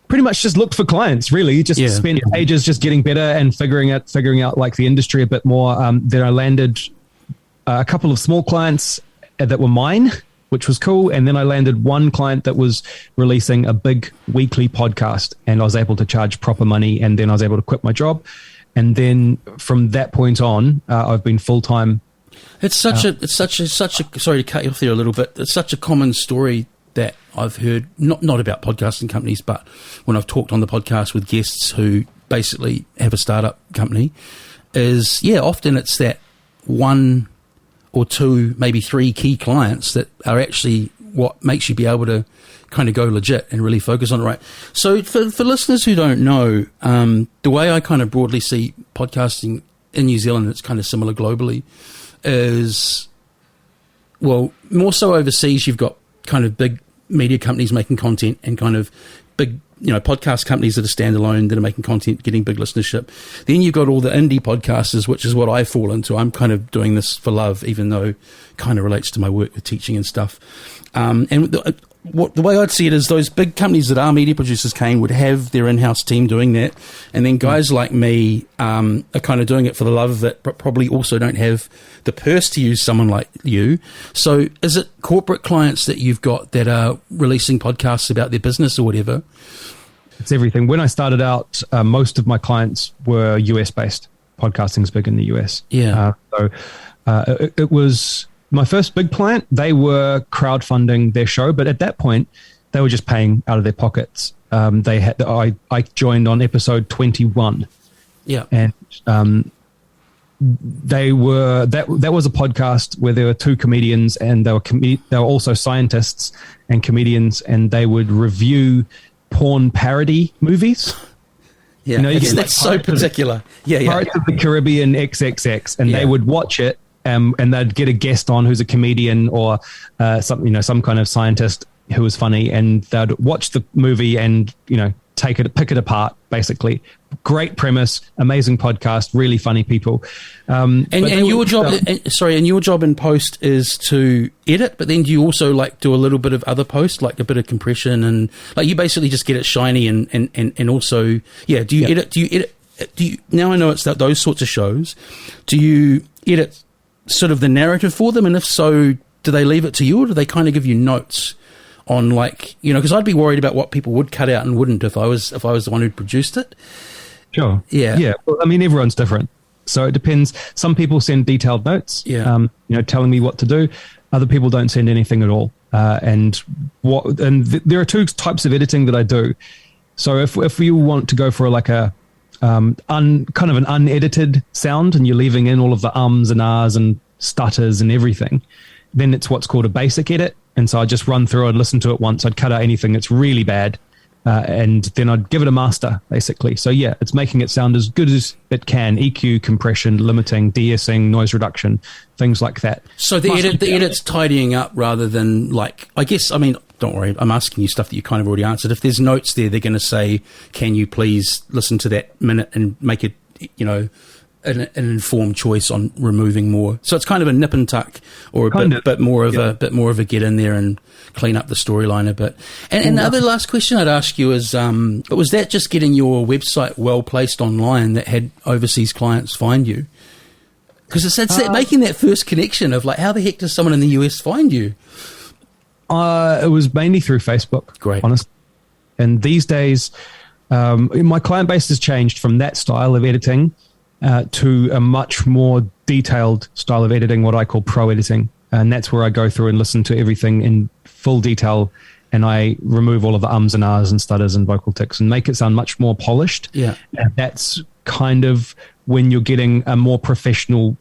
pretty much just looked for clients, really. Just spent ages just getting better and figuring out like the industry a bit more. Then I landed a couple of small clients that were mine, which was cool. And then I landed one client that was releasing a big weekly podcast, and I was able to charge proper money. And then I was able to quit my job. And then from that point on, I've been full-time. It's such a, sorry to cut you off there a little bit. It's such a common story that I've heard, not about podcasting companies, but when I've talked on the podcast with guests who basically have a startup company, is, often it's that one or two, maybe three key clients that are actually what makes you be able to kind of go legit and really focus on it, right? So for listeners who don't know, the way I kind of broadly see podcasting in New Zealand, it's kind of similar globally, is, well, more so overseas, you've got kind of big media companies making content and kind of big, podcast companies that are standalone that are making content, getting big listenership. Then you've got all the indie podcasters, which is what I fall into. I'm kind of doing this for love, even though it kind of relates to my work with teaching and stuff. The way I'd see it is those big companies that are media producers, Kane, would have their in-house team doing that. And then guys like me are kind of doing it for the love of it, but probably also don't have the purse to use someone like you. So is it corporate clients that you've got that are releasing podcasts about their business or whatever? It's everything. When I started out, most of my clients were US-based. Podcasting's big in the US. Yeah. It was... my first big client, they were crowdfunding their show, but at that point, they were just paying out of their pockets. I joined on episode 21. Yeah. And that was a podcast where there were two comedians, and they were also scientists and comedians, and they would review porn parody movies. Yeah, that's so particular. Pirates of the Caribbean XXX, and they would watch it. And they'd get a guest on who's a comedian or some kind of scientist who was funny, and they'd watch the movie and pick it apart. Basically, great premise, amazing podcast, really funny people. And your job in post is to edit, but then do you also do a little bit of other post, like a bit of compression, and you basically just get it shiny and also do you edit? Do you now I know it's those sorts of shows. Do you edit sort of the narrative for them, and if so, do they leave it to you, or do they kind of give you notes on because I'd be worried about what people would cut out and wouldn't if I was the one who'd produced it. Sure. Yeah. Well, I mean, everyone's different, so it depends. Some people send detailed notes, telling me what to do. Other people don't send anything at all. There are two types of editing that I do. So if you want to go for a kind of an unedited sound, and you're leaving in all of the ums and ahs and stutters and everything, then it's what's called a basic edit. And so I'd just run through, I'd listen to it once, I'd cut out anything that's really bad, and then I'd give it a master, basically. So yeah, it's making it sound as good as it can. EQ, compression, limiting, de-essing, noise reduction, things like that. So the edit's tidying up rather than like, I guess, I mean, don't worry, I'm asking you stuff that you kind of already answered. If there's notes there, they're going to say, can you please listen to that minute and make it, you know, an informed choice on removing more. So it's kind of a nip and tuck, or a bit more of a get in there and clean up the storyline a bit. And the other last question I'd ask you is, was that just getting your website well placed online that had overseas clients find you? Because it's that making that first connection of like, how the heck does someone in the US find you? It was mainly through Facebook. Great. Honestly. And these days, my client base has changed from that style of editing to a much more detailed style of editing, what I call pro editing. And that's where I go through and listen to everything in full detail, and I remove all of the ums and ahs and stutters and vocal tics and make it sound much more polished. Yeah. And that's kind of when you're getting a more professional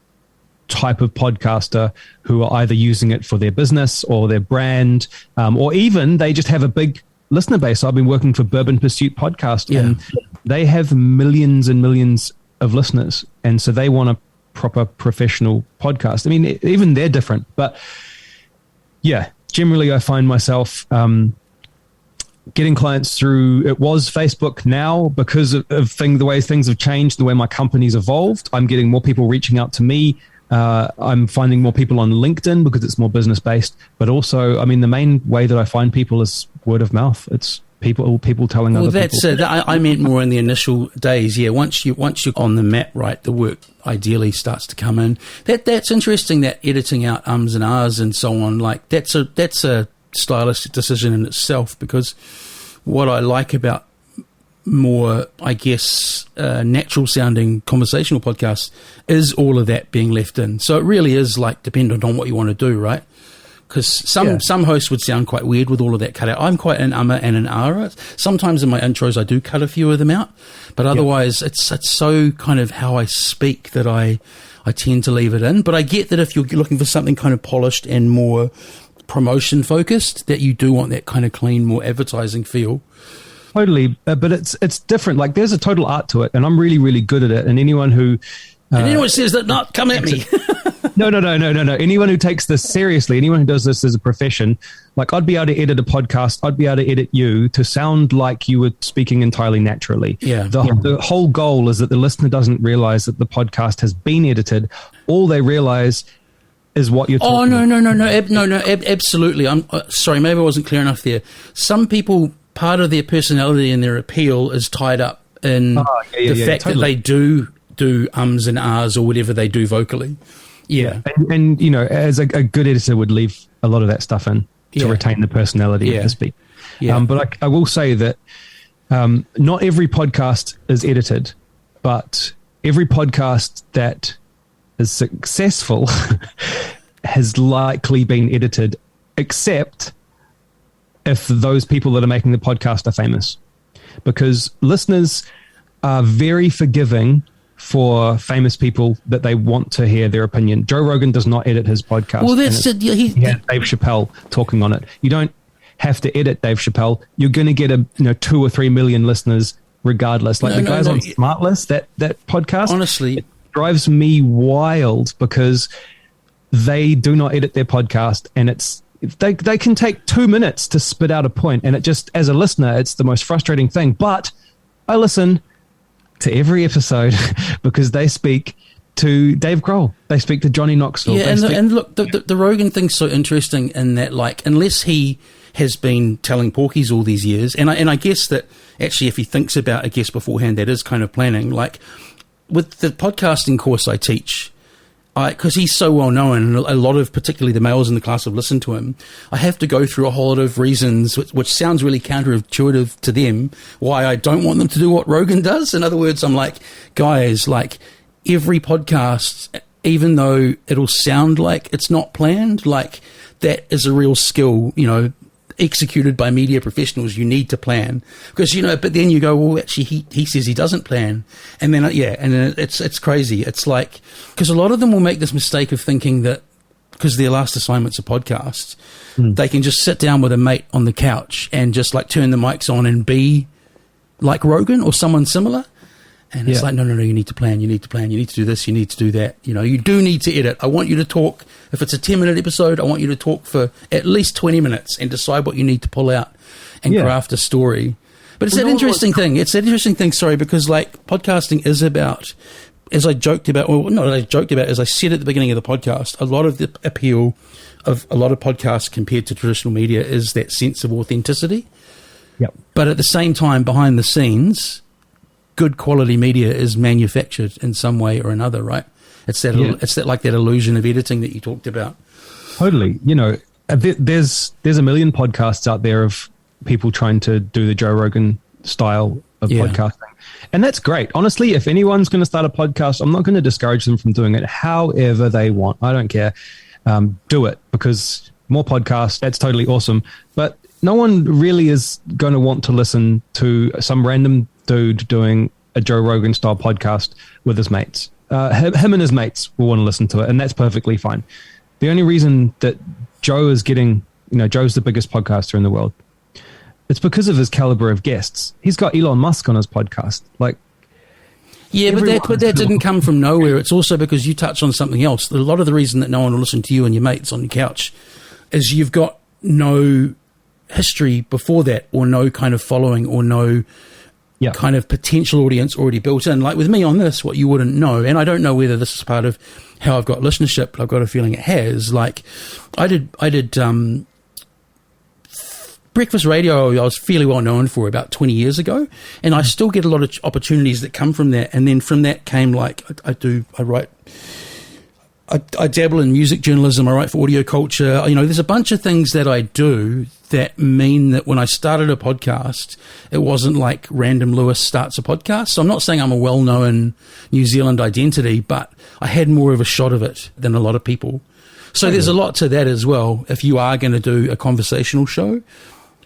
type of podcaster who are either using it for their business or their brand, or even they just have a big listener base. I've been working for Bourbon Pursuit podcast, and they have millions and millions of listeners, and so they want a proper professional podcast. I mean, even they're different, but yeah, generally I find myself getting clients through, it was Facebook. Now, because of the way things have changed, the way my company's evolved, I'm getting more people reaching out to me. I'm finding more people on LinkedIn because it's more business based, but also, I mean, the main way that I find people is word of mouth. It's people telling other people. I meant more in the initial days. Yeah, once you're on the map, right, the work ideally starts to come in. That's interesting. That editing out ums and ahs and so on, like that's a stylistic decision in itself. Because what I like about more, I guess, natural sounding conversational podcasts is all of that being left in. So it really is like dependent on what you want to do, right? Because some hosts would sound quite weird with all of that cut out. I'm quite an ummer and an ahra. Sometimes in my intros I do cut a few of them out, but otherwise it's so kind of how I speak that I tend to leave it in. But I get that if you're looking for something kind of polished and more promotion focused, that you do want that kind of clean, more advertising feel. Totally, but it's different. Like there's a total art to it, and I'm really, really good at it. And anyone who anyone says that, not come at me. No. Anyone who takes this seriously, anyone who does this as a profession, like I'd be able to edit a podcast, I'd be able to edit you to sound like you were speaking entirely naturally. Yeah. The whole goal is that the listener doesn't realize that the podcast has been edited. All they realize is what you're talking about. No, absolutely. I'm sorry, maybe I wasn't clear enough there. Some people, part of their personality and their appeal is tied up in the fact that they do ums and ahs or whatever they do vocally. Yeah. And you know, as a good editor would leave a lot of that stuff in to retain the personality of the speaker. Yeah. But I will say that not every podcast is edited, but every podcast that is successful has likely been edited, except if those people that are making the podcast are famous. Because listeners are very forgiving for famous people that they want to hear their opinion. Joe Rogan does not edit his podcast. Well, that's it. He has Dave Chappelle talking on it. You don't have to edit Dave Chappelle. You're going to get 2 or 3 million listeners regardless. Like the guys on Smartless, that podcast, honestly, it drives me wild because they do not edit their podcast, and they can take 2 minutes to spit out a point, and it just, as a listener, it's the most frustrating thing. But I listen to every episode because they speak to Dave Grohl, they speak to Johnny Knoxville. Yeah, and look, the Rogan thing's so interesting in that, like, unless he has been telling porkies all these years, and I guess that actually if he thinks about a guest beforehand, that is kind of planning. Like with the podcasting course I teach, because he's so well known, and a lot of, particularly the males in the class, have listened to him, I have to go through a whole lot of reasons, which sounds really counterintuitive to them, why I don't want them to do what Rogan does. In other words, I'm like, guys, like every podcast, even though it'll sound like it's not planned, like that is a real skill, executed by media professionals, you need to plan, because but then you go, well, actually he says he doesn't plan, and then it's crazy. It's like, because a lot of them will make this mistake of thinking that because their last assignment's a podcast, they can just sit down with a mate on the couch and just like turn the mics on and be like Rogan or someone similar. And it's like, no, you need to plan, you need to do this, you need to do that. You do need to edit. I want you to talk, if it's a 10-minute episode, I want you to talk for at least 20 minutes and decide what you need to pull out and craft a story. But it's that interesting thing. It's that interesting thing, because like podcasting is about, as I joked about, as I said at the beginning of the podcast, a lot of the appeal of a lot of podcasts compared to traditional media is that sense of authenticity. Yep. But at the same time, behind the scenes, good quality media is manufactured in some way or another, right? It's that like that illusion of editing that you talked about. Totally. There's a million podcasts out there of people trying to do the Joe Rogan style of podcasting. And that's great. Honestly, if anyone's going to start a podcast, I'm not going to discourage them from doing it however they want. I don't care. Do it, because more podcasts, that's totally awesome. But no one really is going to want to listen to some random dude doing a Joe Rogan style podcast with his mates. Him and his mates will want to listen to it, and that's perfectly fine. The only reason that Joe is getting, Joe's the biggest podcaster in the world, it's because of his caliber of guests. He's got Elon Musk on his podcast. Like, yeah, but that didn't come from nowhere. It's also because you touch on something else. A lot of the reason that no one will listen to you and your mates on your couch is you've got no history before that, or no kind of following, or no kind of potential audience already built in. Like with me on this, what you wouldn't know, and I don't know whether this is part of how I've got listenership, but I've got a feeling it has. Like I did breakfast radio. I was fairly well known for about 20 years ago, and I still get a lot of opportunities that come from that. And then from that came like I dabble in music journalism. I write for Audio Culture. There's a bunch of things that I do that mean that when I started a podcast, it wasn't like random Lewis starts a podcast. So I'm not saying I'm a well-known New Zealand identity, but I had more of a shot of it than a lot of people. So there's a lot to that as well. If you are going to do a conversational show,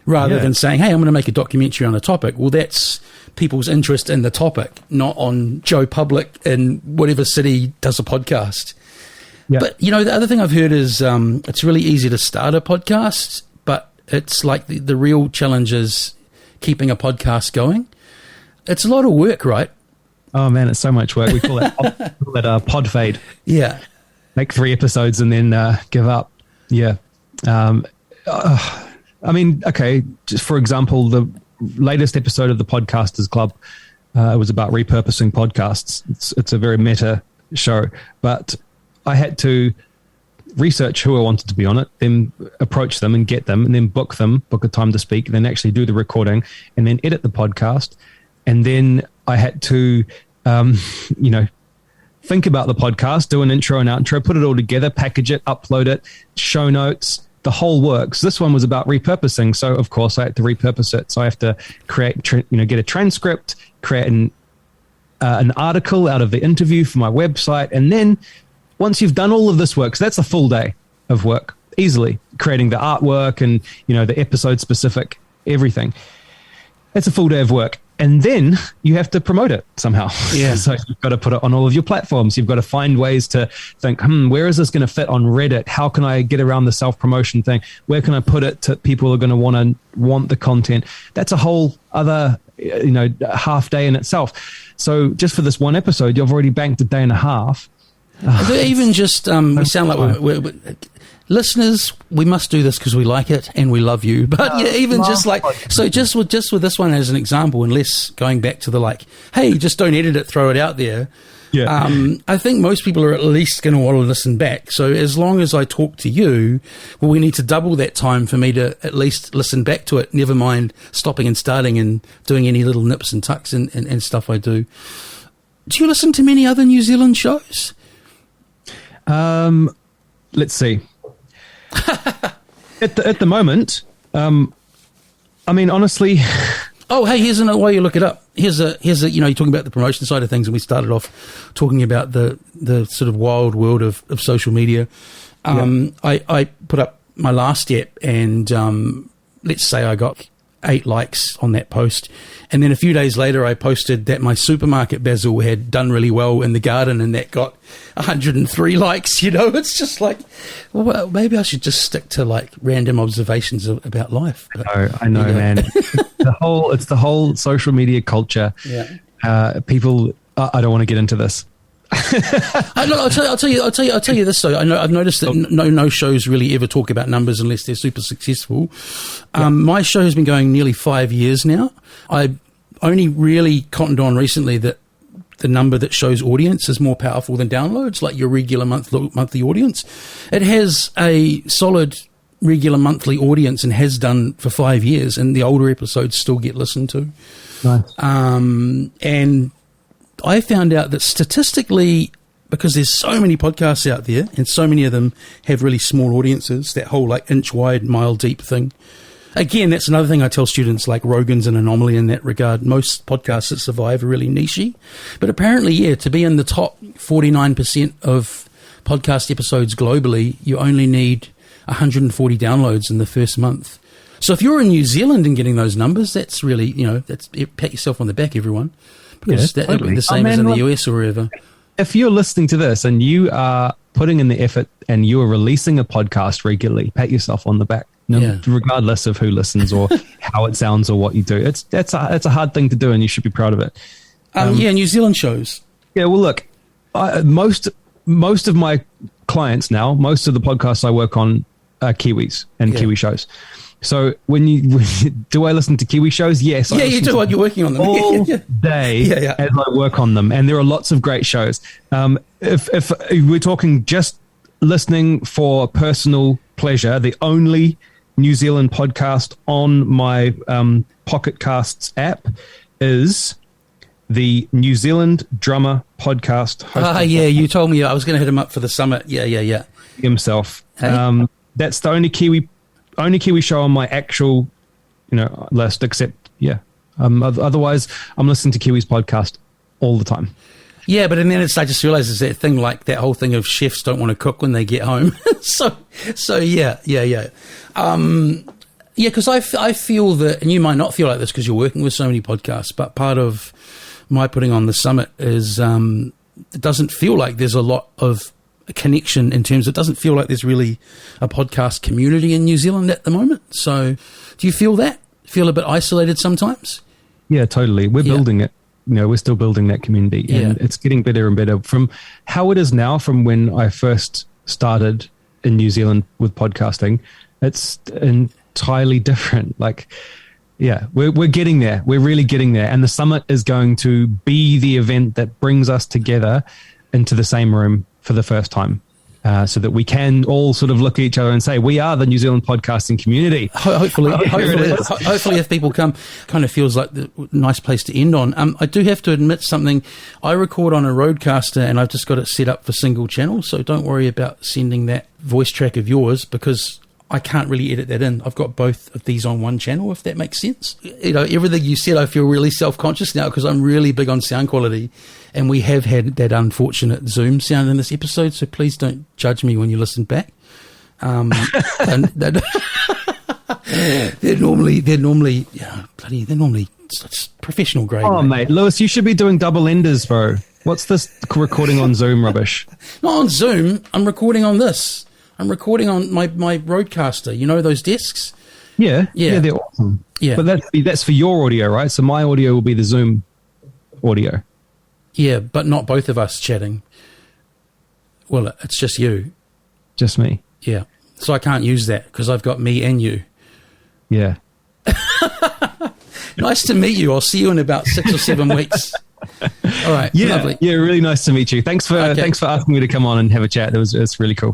rather than saying, hey, I'm going to make a documentary on a topic, well, that's people's interest in the topic, not on Joe Public in whatever city does a podcast. Yep. But, the other thing I've heard is it's really easy to start a podcast, but it's like the real challenge is keeping a podcast going. It's a lot of work, right? Oh, man, it's so much work. We call it pod fade. Yeah. Make 3 episodes and then give up. Yeah. Okay, just for example, the latest episode of the Podcasters Club was about repurposing podcasts. It's a very meta show, but I had to research who I wanted to be on it, then approach them and get them, and then book a time to speak, and then actually do the recording, and then edit the podcast. And then I had to, think about the podcast, do an intro and outro, put it all together, package it, upload it, show notes, the whole works. This one was about repurposing, so of course I had to repurpose it. So I have to create, get a transcript, create an article out of the interview for my website, and then once you've done all of this work, so that's a full day of work, easily creating the artwork and the episode specific everything. It's a full day of work. And then you have to promote it somehow. Yeah. So you've got to put it on all of your platforms. You've got to find ways to think, where is this going to fit on Reddit? How can I get around the self-promotion thing? Where can I put it to people who are going to want the content? That's a whole other, half day in itself. So just for this one episode, you've already banked a day and a half. Even just, we sound like we're listeners, we must do this because we like it and we love you. But even just like, so just with this one as an example, unless going back to the hey, just don't edit it, throw it out there. Yeah. I think most people are at least going to want to listen back. So as long as I talk to you, well, we need to double that time for me to at least listen back to it. Never mind stopping and starting and doing any little nips and tucks and stuff I do. Do you listen to many other New Zealand shows? Let's see. At the moment, honestly. Oh, hey, here's another way you look it up. Here's a you're talking about the promotion side of things, and we started off talking about the sort of wild world of social media. I put up my last step, and let's say I got 8 likes on that post, and then a few days later I posted that my supermarket basil had done really well in the garden, and that got 103 likes. It's just like, well, maybe I should just stick to like random observations about life. But, I know, man. It's the whole social media culture. People, I don't want to get into this. I'll tell you this though. I've noticed that no shows really ever talk about numbers unless they're super successful. My show has been going nearly 5 years now. I only really cottoned on recently that the number that shows audience is more powerful than downloads, like your regular monthly audience. It has a solid regular monthly audience and has done for 5 years, and the older episodes still get listened to. Nice. And I found out that statistically, because there's so many podcasts out there and so many of them have really small audiences, that whole like inch wide, mile deep thing. Again, that's another thing I tell students, like Rogan's an anomaly in that regard. Most podcasts that survive are really nichey. But apparently, to be in the top 49% of podcast episodes globally, you only need 140 downloads in the first month. So if you're in New Zealand and getting those numbers, that's really, pat yourself on the back, everyone. Because that would be the same as in the US or wherever. If you're listening to this and you are putting in the effort and you are releasing a podcast regularly, pat yourself on the back, regardless of who listens or how it sounds or what you do. It's a hard thing to do, and you should be proud of it. New Zealand shows. Yeah, well, look, most of my clients now, most of the podcasts I work on are Kiwis and Kiwi shows. So do I listen to Kiwi shows? Yes. Yeah, you do while you're working on them. All day as I work on them. And there are lots of great shows. If we're talking just listening for personal pleasure, the only New Zealand podcast on my Pocket Casts app is the New Zealand Drummer Podcast. You told me I was going to hit him up for the summit. Yeah. Himself. Hey? That's the only Kiwi show on my actual, list. Except, otherwise, I'm listening to Kiwi's podcast all the time. Yeah, but and then I just realised it's that thing, like that whole thing of chefs don't want to cook when they get home. so yeah. Because I feel that, and you might not feel like this because you're working with so many podcasts, but part of my putting on the summit is it doesn't feel like there's a lot of connection in terms, it doesn't feel like there's really a podcast community in New Zealand at the moment. So do you feel that? Feel a bit isolated sometimes? Yeah, totally. We're building it. We're still building that community, and it's getting better and better. From how it is now, from when I first started in New Zealand with podcasting, it's entirely different. We're getting there. We're really getting there. And the summit is going to be the event that brings us together into the same room for the first time, so that we can all sort of look at each other and say, we are the New Zealand podcasting community. Hopefully if people come, kind of feels like the nice place to end on. I do have to admit something. I record on a Rodecaster, and I've just got it set up for single channel, so don't worry about sending that voice track of yours, because I can't really edit that in. I've got both of these on one channel, if that makes sense. Everything you said, I feel really self-conscious now because I'm really big on sound quality, and we have had that unfortunate Zoom sound in this episode, so please don't judge me when you listen back. And they're normally it's professional grade. Oh, mate, Lewis, you should be doing double enders, bro. What's this recording on Zoom rubbish? Not on Zoom. I'm recording on this. I'm recording on my Rodecaster. You know those discs? Yeah, they're awesome. Yeah, but that's for your audio, right? So my audio will be the Zoom audio. Yeah, but not both of us chatting. Well, it's just you. Just me. Yeah. So I can't use that because I've got me and you. Yeah. Nice to meet you. I'll see you in about 6 or 7 weeks. All right. Yeah. Lovely. Yeah, really nice to meet you. Thanks for asking me to come on and have a chat. It's really cool.